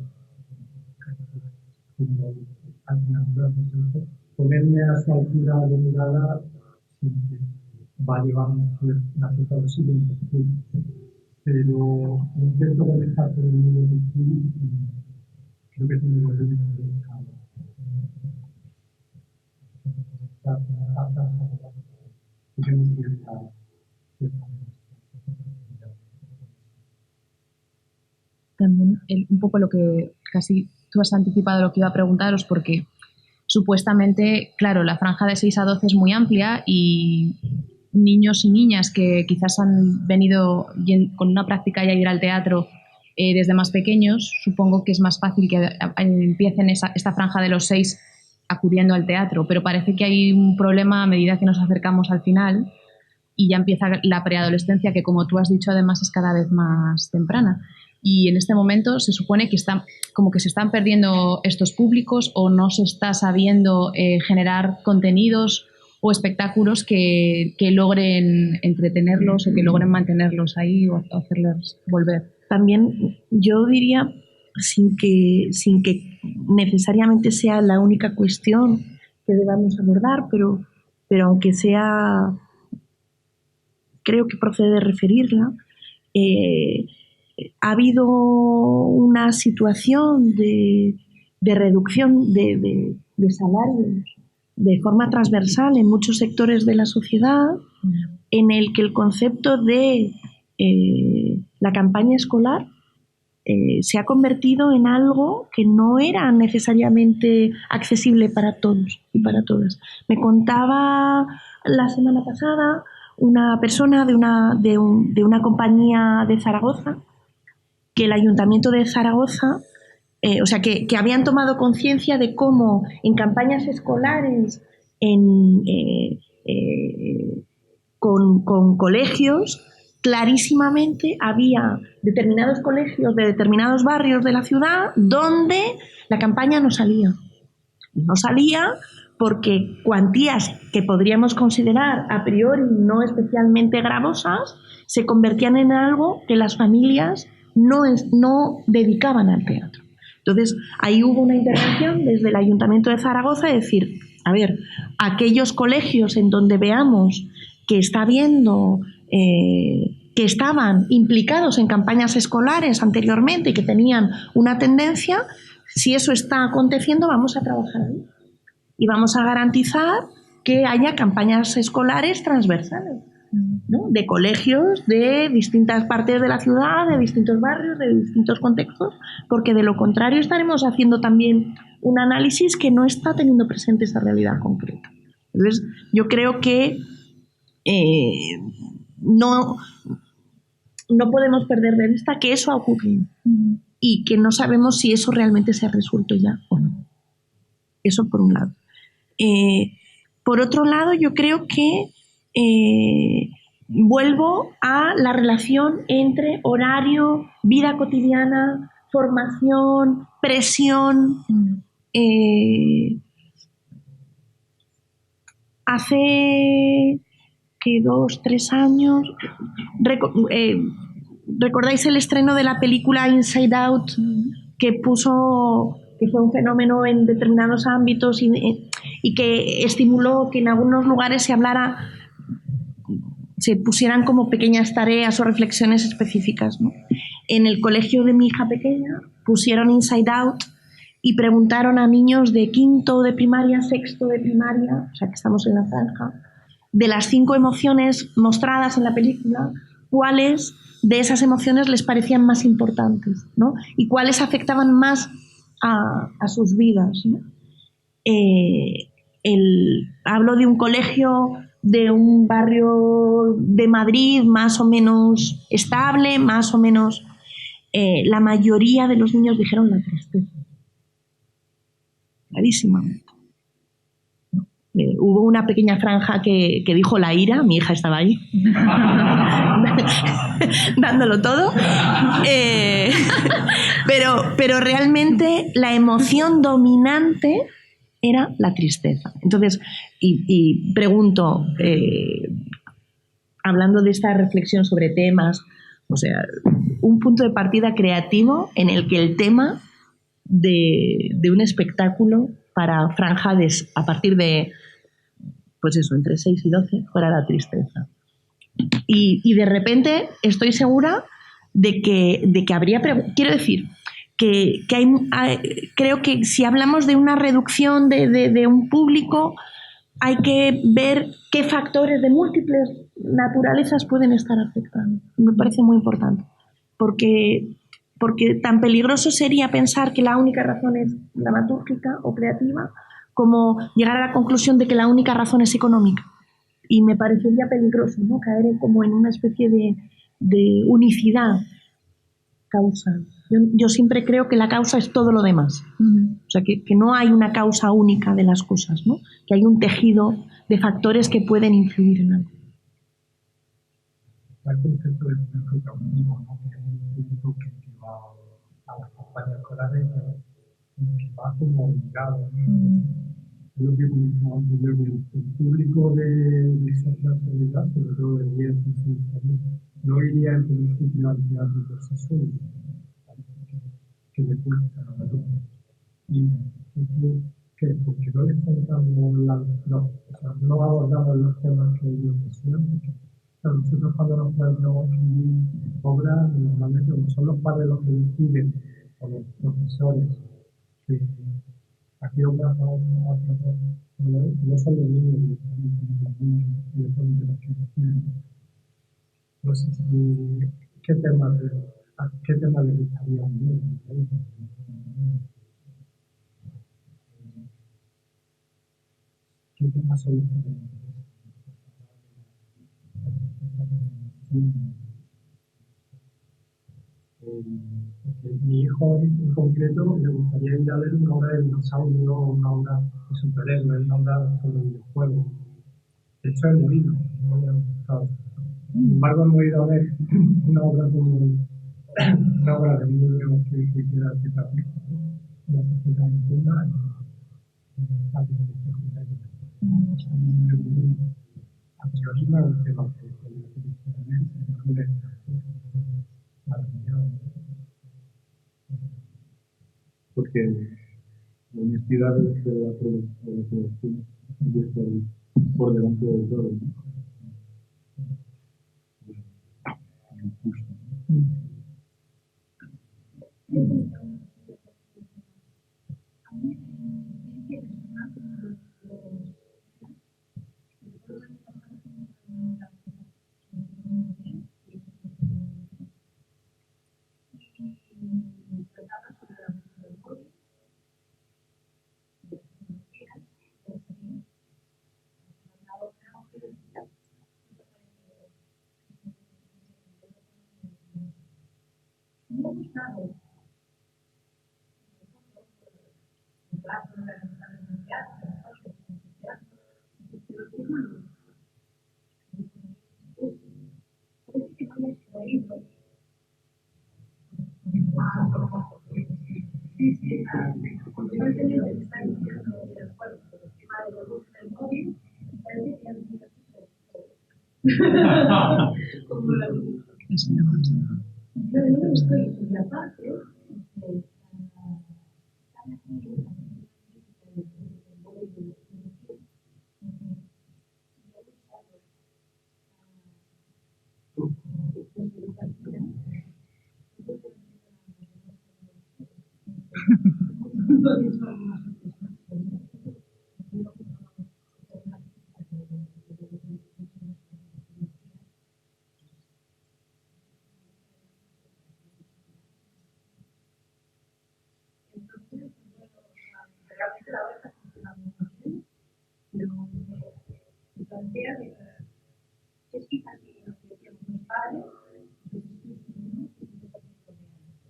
ponerme a su altura de mirada va a llevar una cierta resiliencia, pero intento conectar con el niño que estoy y creo que tengo que También un poco lo que casi tú has anticipado lo que iba a preguntaros, porque supuestamente, claro, la franja de 6 a 12 es muy amplia y niños y niñas que quizás han venido con una práctica ya ir al teatro desde más pequeños, supongo que es más fácil que empiecen esta franja de los 6 acudiendo al teatro, pero parece que hay un problema a medida que nos acercamos al final y ya empieza la preadolescencia, que como tú has dicho además es cada vez más temprana. Y en este momento se supone que como que se están perdiendo estos públicos o no se está sabiendo generar contenidos o espectáculos que logren entretenerlos o que logren mantenerlos ahí o hacerlos volver. También yo diría, sin que necesariamente sea la única cuestión que debamos abordar, pero aunque sea, creo que procede referirla, ha habido una situación de reducción de salarios de forma transversal en muchos sectores de la sociedad, en el que el concepto de la campaña escolar se ha convertido en algo que no era necesariamente accesible para todos y para todas. Me contaba la semana pasada una persona de una compañía de Zaragoza que el Ayuntamiento de Zaragoza, que habían tomado conciencia de cómo en campañas escolares con colegios, clarísimamente había determinados colegios de determinados barrios de la ciudad donde la campaña no salía. No salía porque cuantías que podríamos considerar a priori no especialmente gravosas se convertían en algo que las familias no dedicaban al teatro. Entonces, ahí hubo una intervención desde el Ayuntamiento de Zaragoza de decir, a ver, aquellos colegios en donde veamos que está habiendo que estaban implicados en campañas escolares anteriormente y que tenían una tendencia, si eso está aconteciendo, vamos a trabajar ahí. Y vamos a garantizar que haya campañas escolares transversales, ¿no? De colegios de distintas partes de la ciudad, de distintos barrios, de distintos contextos, porque de lo contrario estaremos haciendo también un análisis que no está teniendo presente esa realidad concreta. Entonces, yo creo que no podemos perder de vista que eso ha ocurrido y que no sabemos si eso realmente se ha resuelto ya o no. Eso por un lado. Por otro lado, yo creo que vuelvo a la relación entre horario, vida cotidiana, formación, presión. Hace 2, 3 años, ¿recordáis el estreno de la película Inside Out? Que fue un fenómeno en determinados ámbitos y que estimuló que en algunos lugares se pusieran como pequeñas tareas o reflexiones específicas, ¿no? En el colegio de mi hija pequeña pusieron Inside Out y preguntaron a niños de 5º de primaria, 6º de primaria, o sea que estamos en la franja, de las 5 emociones mostradas en la película, cuáles de esas emociones les parecían más importantes, ¿no? Y cuáles afectaban más a sus vidas, ¿no? Hablo de un colegio de un barrio de Madrid más o menos estable, más o menos. La mayoría de los niños dijeron la tristeza. Clarísimamente. Hubo una pequeña franja que dijo la ira, mi hija estaba ahí, dándolo todo, pero realmente la emoción dominante era la tristeza. Entonces, y pregunto, hablando de esta reflexión sobre temas, o sea, un punto de partida creativo en el que el tema de un espectáculo para franja a partir de, pues eso, entre 6 y 12 fuera la tristeza. Y de repente estoy segura de que habría... Quiero decir, que creo que si hablamos de una reducción de un público, hay que ver qué factores de múltiples naturalezas pueden estar afectando. Me parece muy importante, porque tan peligroso sería pensar que la única razón es dramatúrgica o creativa como llegar a la conclusión de que la única razón es económica. Y me parecería peligroso, ¿no? Caer como en una especie de unicidad causal. Yo siempre creo que la causa es todo lo demás. O sea, que no hay una causa única de las cosas, ¿no? Que hay un tejido de factores que pueden influir en algo. El concepto de protagonismo, ¿no? Que es un público que va a las campañas escolares, que va como obligado, ¿no? es lo que comentaba antes, el público de esa clase de edad, sobre todo de 10 o 15 años, no iría en principio al teatro por sí solo, que le gusta a la luz. Y que porque no les contamos o sea, no abordamos los temas que ellos desean, porque claro, nosotros cuando nos planteamos escribir obras, normalmente como son los padres los que deciden, o los profesores, que aquí obras vamos a tratar, no son los niños directamente, sino los niños directamente los que deciden. No sé si, ¿qué temas les gustaría ver? ¿Qué temas son los que les mi hijo en concreto le gustaría ir a ver una obra de dinosaurio o una obra de superhéroes, una obra sobre videojuegos. De hecho, he movido, no le ha gustado. Sin embargo, hemos ido a ver una obra como una obra de un niño que quiera empezar una sociedad en cuna y a priori no es un tema que podría ser maravilloso. Porque la honestidad de la producción debe estar por delante de todo, ¿no?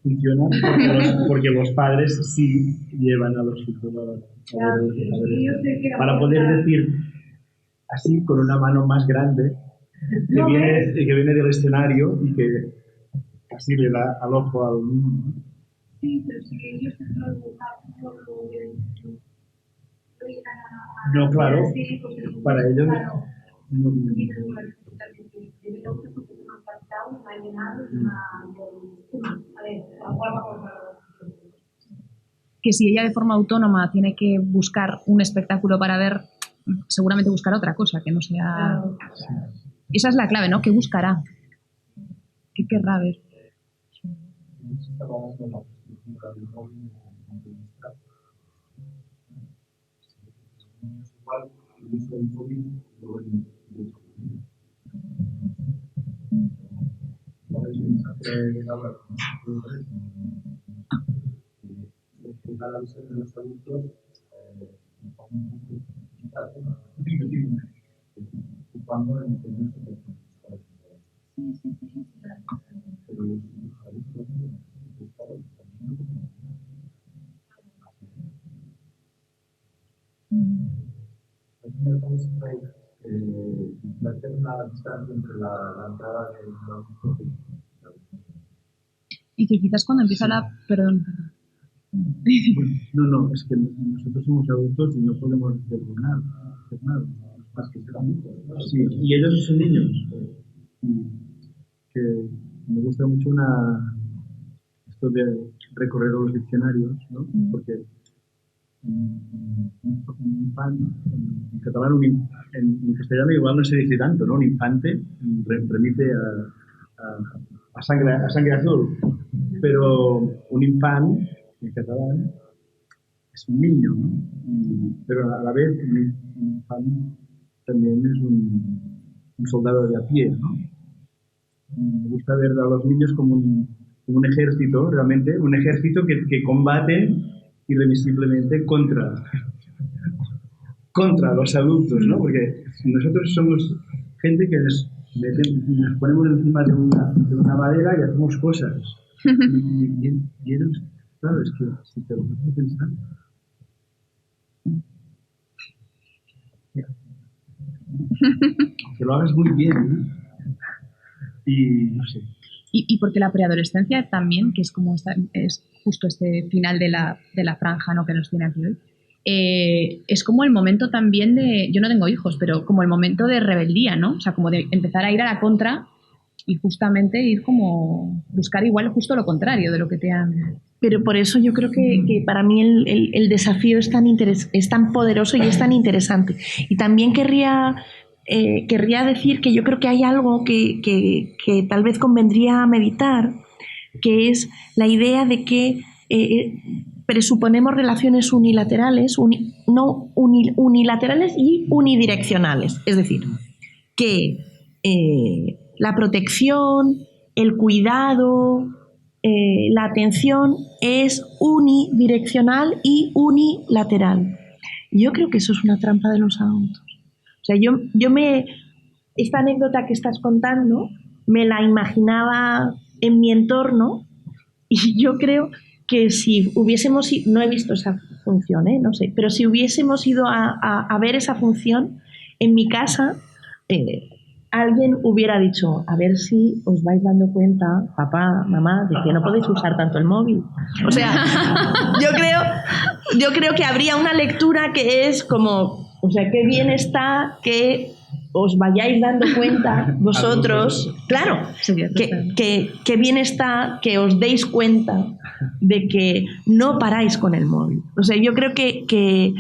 Funciona porque los padres sí llevan a los hijos para poder decir así con una mano más grande que viene del escenario y que así le da al ojo al niño. Sí, pero si ellos no, claro, para ellos no. Que si ella de forma autónoma tiene que buscar un espectáculo para ver, seguramente buscará otra cosa que no sea... Esa es la clave, ¿no? ¿Qué buscará? ¿Qué querrá ver? Una distancia entre la entrada y que quizás cuando empieza la... Perdón. No, es que nosotros somos adultos y no podemos hacer nada. Más que ser adultos. Sí, y ellos son niños. Que me gusta mucho esto de recorrer los diccionarios, ¿no? Porque un fan, en catalán, en castellano igual no se dice tanto, ¿no? Un infante remite a sangre azul, pero un infant en catalán es un niño, ¿no? Pero a la vez un infant también es un soldado de a pie, ¿no? Me gusta ver a los niños como un ejército, realmente, un ejército que combate irremisiblemente contra los adultos, ¿no? Porque nosotros somos gente que nos ponemos encima de una madera y hacemos cosas. Y ellos, claro, es que si te lo vas a pensar... Que lo hagas muy bien, ¿no? Y no sé. Y porque la preadolescencia también, que es como es justo este final de la franja, ¿no?, que nos tiene aquí hoy, es como el momento también de, yo no tengo hijos, pero como el momento de rebeldía, ¿no? O sea, como de empezar a ir a la contra y justamente ir como buscar igual justo lo contrario de lo que te han... Pero por eso yo creo que para mí el desafío es tan poderoso y es tan interesante. Y también querría decir que yo creo que hay algo que tal vez convendría meditar, que es la idea de que presuponemos relaciones unilaterales, unilaterales y unidireccionales. Es decir, que la protección, el cuidado, la atención es unidireccional y unilateral. Yo creo que eso es una trampa de los adultos. O sea, esta anécdota que estás contando me la imaginaba en mi entorno y yo creo que si hubiésemos, no he visto esa función, no sé, pero si hubiésemos ido a ver esa función en mi casa, alguien hubiera dicho, a ver si os vais dando cuenta, papá, mamá, de que no podéis usar tanto el móvil. O sea, yo creo que habría una lectura que es como, o sea, qué bien está que os vayáis dando cuenta vosotros, claro, que bien está que os deis cuenta de que no paráis con el móvil. O sea, yo creo que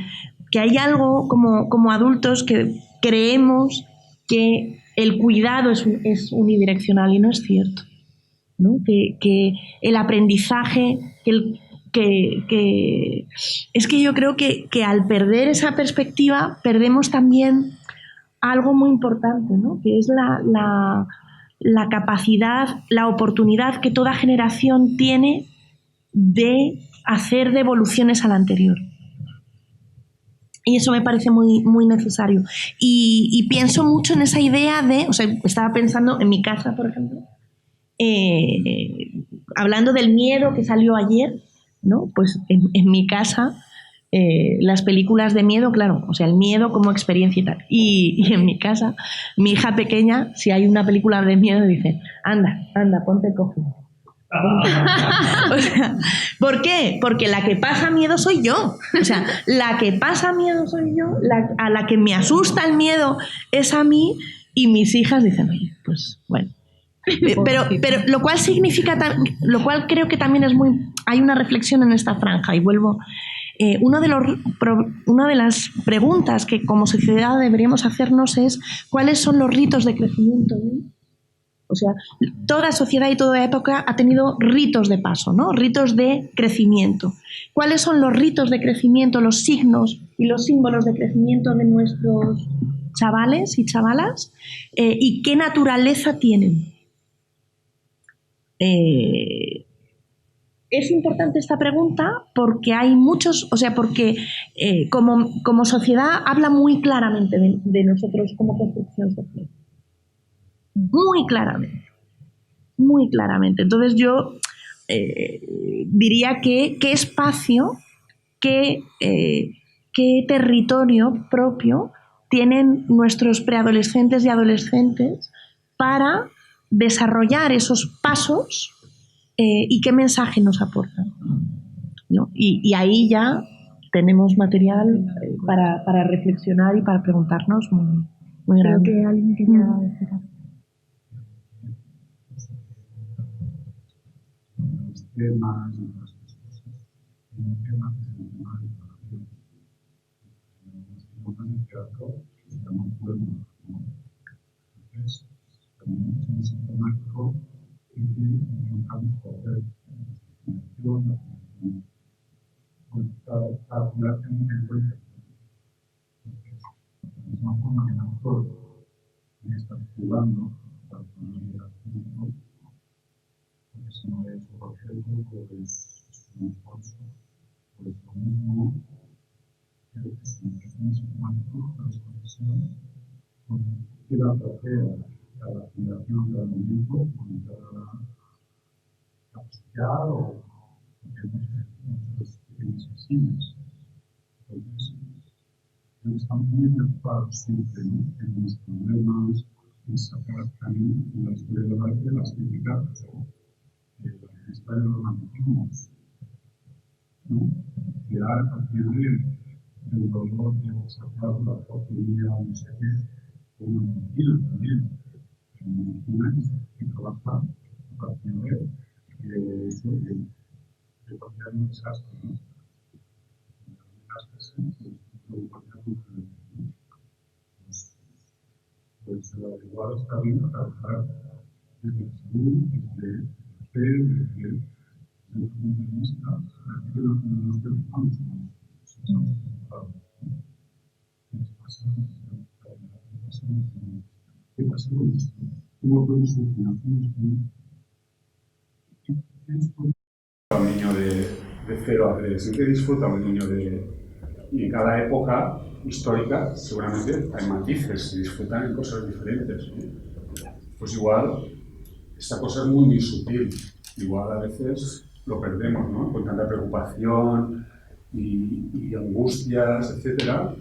hay algo como adultos que creemos que el cuidado es unidireccional y no es cierto, ¿no? Que el aprendizaje, es que yo creo que al perder esa perspectiva perdemos también algo muy importante, ¿no? Que es la capacidad, la oportunidad que toda generación tiene de hacer devoluciones a la anterior. Y eso me parece muy, muy necesario. Y pienso mucho en esa idea de, o sea, estaba pensando en mi casa, por ejemplo, hablando del miedo que salió ayer, ¿no? Pues en mi casa, las películas de miedo, claro, o sea, el miedo como experiencia y tal. Y en mi casa, mi hija pequeña, si hay una película de miedo, dice, anda, ponte cojo. O sea, ¿por qué? Porque la que pasa miedo soy yo. O sea, la que pasa miedo soy yo, a la que me asusta el miedo es a mí, y mis hijas dicen, oye, pues bueno. Pero lo cual significa, lo cual creo que también es hay una reflexión en esta franja, y vuelvo. Una de las preguntas que como sociedad deberíamos hacernos es ¿cuáles son los ritos de crecimiento? O sea, toda sociedad y toda época ha tenido ritos de paso, ¿no? Ritos de crecimiento. ¿Cuáles son los ritos de crecimiento, los signos y los símbolos de crecimiento de nuestros chavales y chavalas? ¿Y qué naturaleza tienen? Es importante esta pregunta porque hay muchos, o sea, porque como sociedad habla muy claramente de nosotros como construcción social. Muy claramente. Entonces yo diría que qué espacio, qué territorio propio tienen nuestros preadolescentes y adolescentes para desarrollar esos pasos y qué mensaje nos aportan, ¿no? Y ahí ya tenemos material para reflexionar y para preguntarnos muy grande. Creo que alguien quería decir algo. Los temas y todas estas cosas, un tema que es el tema de la relación. Los temas de teatro se llaman juegos, ¿no? Entonces, también es un sistemático en que intentamos coger la la relación en cuenta. Entonces, de la misma forma que el autor está jugando para poner al público, porque si no es un objeto, pues es un esfuerzo, pues lo mismo, creo que es un sistemático, la desconexión, que da placer a la generación, cada momento, con cada capacidad o muchos pequeños asesinos. Entonces, estamos muy preocupados siempre, ¿no?, en los problemas, en sacar también en la historia del arte las críticas de la historia de los romanticismos, ¿no? Crear a partir del dolor de sacar la porquería, no sé qué, como mentira también. En medicina que trabaja a partir de eso, de cambiar un desastre, ¿no? Pues igual está bien trabajar desde la salud, desde el hacer, desde el punto de vista de lo que nos preocupamos. ¿Qué pasa con esto? ¿Cómo podemos solucionar? Un niño de 0 a 3, ¿en qué disfruta un niño y en cada época histórica seguramente hay matices, se disfrutan en cosas diferentes, ¿no? Pues igual esta cosa es muy sutil, igual a veces lo perdemos, ¿no? Con tanta preocupación y angustias, etcétera.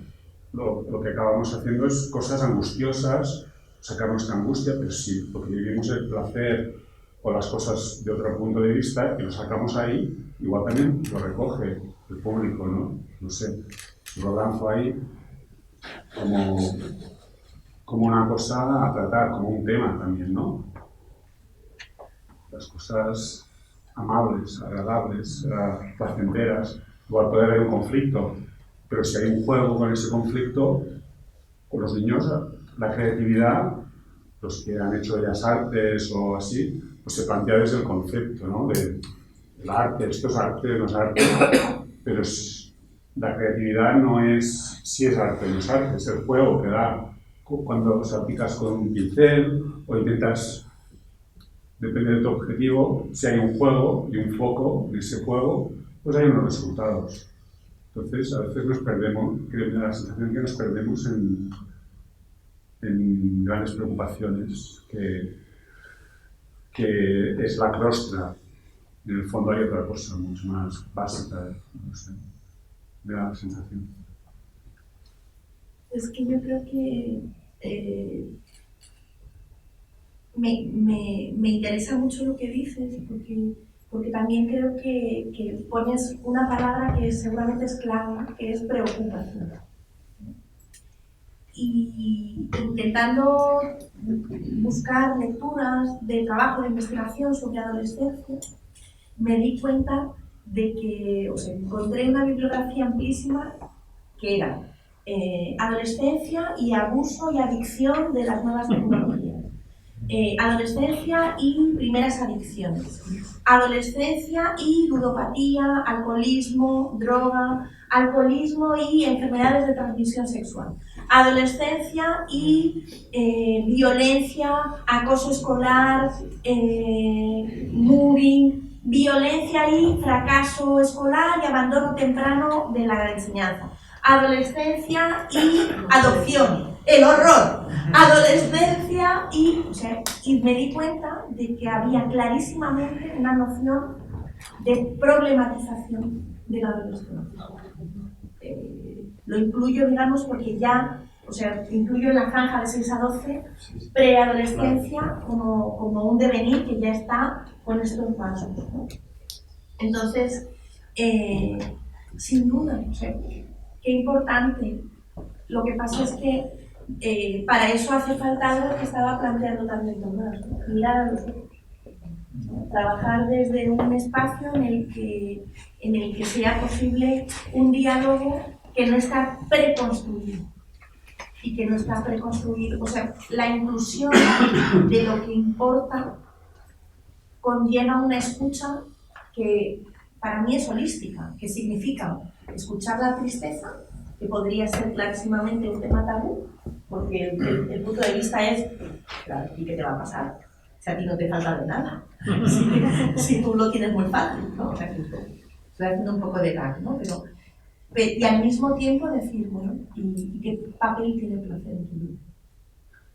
Lo que acabamos haciendo es cosas angustiosas, sacar nuestra angustia, pero sí, porque vivimos el placer o las cosas de otro punto de vista y lo sacamos ahí, igual también lo recoge el público, ¿no? No sé, lo lanzo ahí como una cosa a tratar, como un tema también, ¿no? Las cosas amables, agradables, placenteras, igual puede haber un conflicto, pero si hay un juego con ese conflicto, con los niños, la creatividad, los que han hecho bellas artes o así, pues se plantea desde el concepto, ¿no? del arte, esto es arte, no es arte, pero la creatividad no es si es arte o no es arte, es el juego que da. Cuando salpicas con un pincel o intentas, depende de tu objetivo, si hay un juego y un foco en ese juego, pues hay unos resultados. Entonces, a veces nos perdemos, creo que me da la sensación que nos perdemos en grandes preocupaciones, que es la crostra. En el fondo hay otra cosa mucho más básica, no sé, me da la sensación. Es que yo creo que me interesa mucho lo que dices, porque también creo que pones una palabra que seguramente es clave, que es preocupación. Y intentando buscar lecturas de trabajo de investigación sobre adolescencia, me di cuenta de que, encontré una bibliografía amplísima que era adolescencia y abuso y adicción de las nuevas tecnologías, adolescencia y primeras adicciones, adolescencia y ludopatía, alcoholismo, droga, alcoholismo y enfermedades de transmisión sexual, adolescencia y violencia, acoso escolar, mobbing, violencia y fracaso escolar y abandono temprano de la enseñanza, adolescencia y adopción, el horror, adolescencia y me di cuenta de que había clarísimamente una noción de problematización de la adolescencia. Lo incluyo, digamos, porque ya, incluyo en la franja de 6 a 12 preadolescencia como un devenir que ya está con estos pasos, ¿no? Entonces, Sin duda, o sea, qué importante. Lo que pasa es que para eso hace falta algo que estaba planteando también Tomás, ¿no? Mirar a los otros. Trabajar desde un espacio en el que sea posible un diálogo que no está preconstruido. Y que no está preconstruido. O sea, la inclusión de lo que importa conlleva una escucha que para mí es holística, que significa escuchar la tristeza, que podría ser clarísimamente un tema tabú, porque el punto de vista es, claro, ¿y qué te va a pasar? Si a ti no te falta de nada, si tú lo tienes muy fácil, ¿no? O sea, estoy haciendo un poco de gag, ¿no? Pero, y al mismo tiempo decir, bueno, ¿y qué papel tiene el placer en tu vida?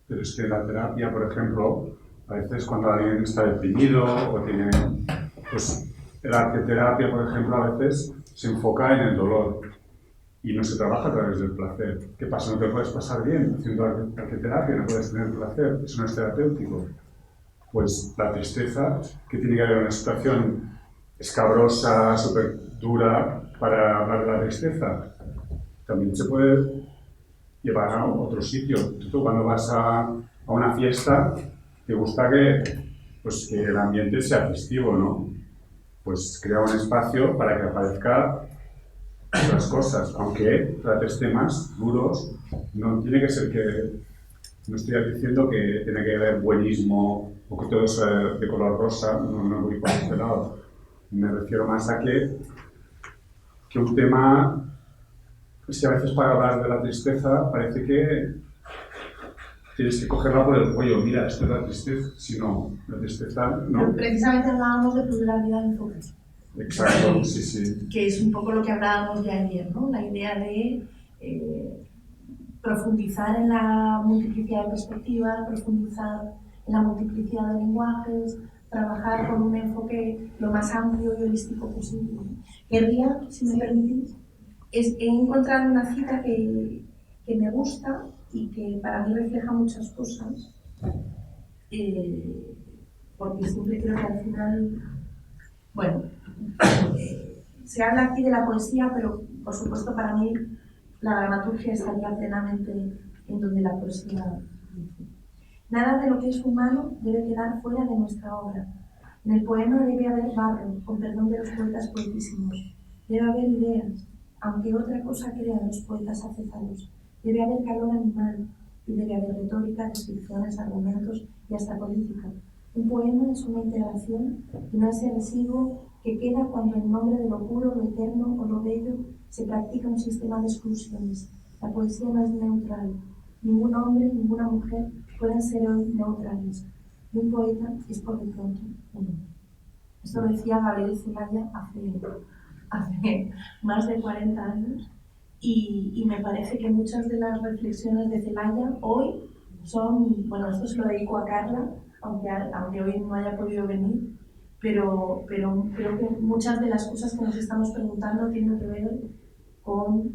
Pero es que la terapia, por ejemplo, a veces cuando alguien está deprimido o tiene, pues la arteterapia, por ejemplo, a veces se enfoca en el dolor y no se trabaja a través del placer. ¿Qué pasa? No te puedes pasar bien haciendo arteterapia, no puedes tener placer, eso no es terapéutico. Pues la tristeza, que tiene que haber una situación escabrosa, súper dura para hablar de la tristeza, también se puede llevar a otro sitio. Tú cuando vas a una fiesta, te gusta que el ambiente sea festivo, ¿no? Pues crea un espacio para que aparezca otras cosas, aunque trates temas duros, no tiene que ser que, no estoy diciendo que tiene que haber buenismo o que todo sea de color rosa, no voy por ese lado. Me refiero más a que un tema, es que a veces para hablar de la tristeza parece que tienes que cogerla por el cuello, mira, esto es la tristeza, si no, la tristeza no. Precisamente hablábamos de pluralidad de enfoques. Exacto, sí. Que es un poco lo que hablábamos de ayer, ¿no? La idea de profundizar en la multiplicidad de perspectivas, profundizar en la multiplicidad de lenguajes, trabajar con un enfoque lo más amplio y holístico posible. Querría, si me permitís, he encontrado una cita que me gusta y que para mí refleja muchas cosas, porque siempre creo que al final, bueno, se habla aquí de la poesía, pero por supuesto para mí la dramaturgia estaría plenamente en donde la poesía dice. Nada de lo que es humano debe quedar fuera de nuestra obra. En el poema debe haber barro, con perdón de los poetas poetísimos. Debe haber ideas, aunque otra cosa crean los poetas acéfalos. Debe haber calor animal y debe haber retórica, descripciones, argumentos y hasta política. Un poema es una integración y no ese residuo que queda cuando en nombre de lo puro, lo eterno o lo bello se practica un sistema de exclusiones. La poesía no es neutral. Ningún hombre, ninguna mujer pueden ser hoy neutrales. Y un poeta es por de pronto uno. Esto lo decía Gabriel Zelaya hace más de 40 años y me parece que muchas de las reflexiones de Zelaya hoy son, bueno, esto se lo dedico a Carla, aunque hoy no haya podido venir, pero creo que muchas de las cosas que nos estamos preguntando tienen que ver con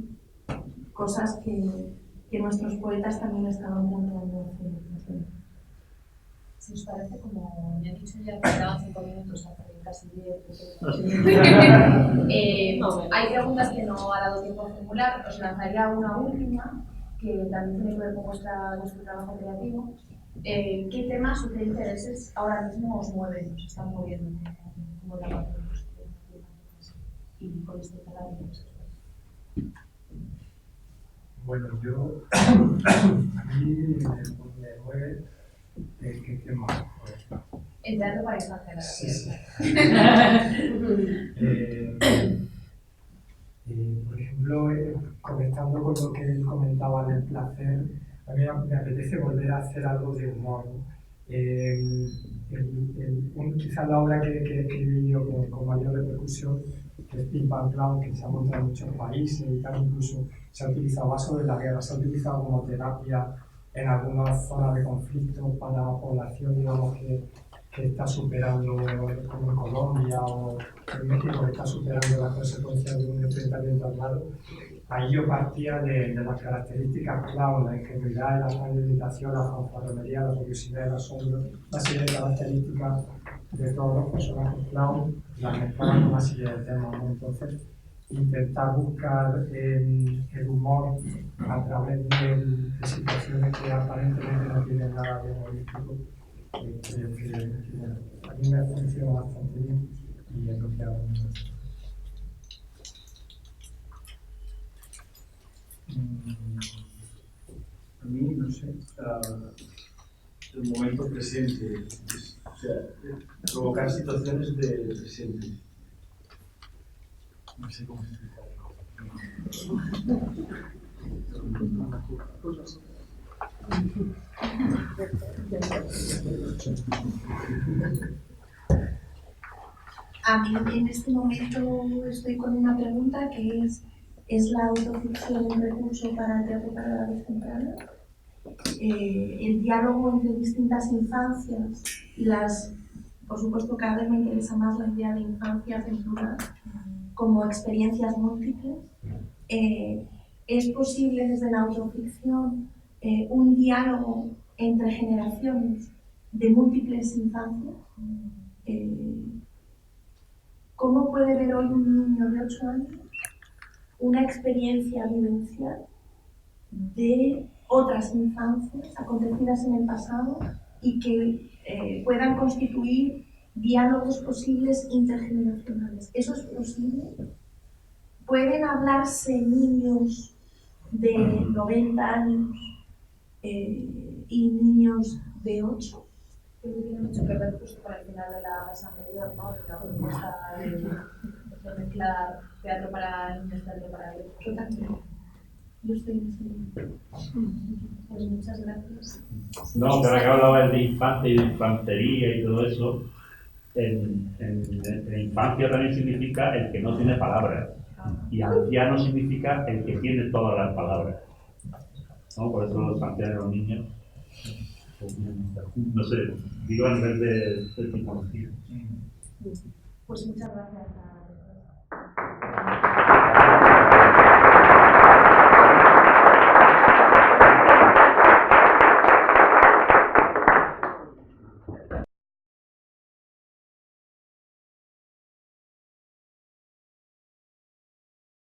cosas que nuestros poetas también estaban planteando hace. Si os parece, como me han dicho ya que quedaban 5 minutos, casi 10. Hay preguntas que no ha dado tiempo a formular. Os lanzaría una última, que también tiene que ver con vuestro trabajo creativo. ¿Qué temas o qué intereses ahora mismo os mueven, os están moviendo como dramaturgos? Y con este salario. Bueno, a mí me mueve qué tema. El teatro para extranjeros. Sí. Por ejemplo, comentando con lo que él comentaba del placer, a mí me apetece volver a hacer algo de humor. Quizá la obra que escribí yo con mayor repercusión, que es Pim Pam Clown, que se ha montado en muchos países y tal, incluso se ha utilizado más sobre la guerra, se ha utilizado como terapia en algunas zonas de conflicto para la población, digamos, que está superando, como en Colombia o en México, que está superando las consecuencias de un enfrentamiento armado. Ahí yo partía de las características clown, la ingenuidad, la meditación, la fanfarronería, la curiosidad, el asombro, una serie de características de todos los personajes clown, la mezclaban con una serie de temas, ¿no? Entonces, intentar buscar el humor a través de situaciones que aparentemente no tienen nada de humorístico, creo que bueno, a mí me funciona bastante bien y es lo que hago. A mí, no sé, el momento presente, o sea, provocar situaciones de presente. No sé cómo explicarlo. A mí en este momento estoy con una pregunta que ¿es la autoficción un recurso para el teatro para la edad temprana? El diálogo entre distintas infancias y por supuesto cada vez me interesa más la idea de infancias en plural como experiencias múltiples. ¿Es posible desde la autoficción un diálogo entre generaciones de múltiples infancias? ¿Cómo puede ver hoy un niño de 8 años una experiencia vivencial de otras infancias acontecidas en el pasado y que puedan constituir diálogos posibles intergeneracionales? ¿Eso es posible? ¿Pueden hablarse niños de 90 años y niños de 8? Creo que tiene mucho que ver justo con el final de la mesa anterior, ¿no? De la propuesta de mezclar teatro para niños, teatro para adultos. Yo también. Yo estoy en ese momento. Pues muchas gracias. No, pero que hablaba de infancia y de infantería y todo eso, en infancia también significa el que no tiene palabras. Y anciano significa el que tiene todas las palabras. ¿No? Por eso los ancianos y los niños, no sé, digo a nivel de tecnología. Pues muchas gracias.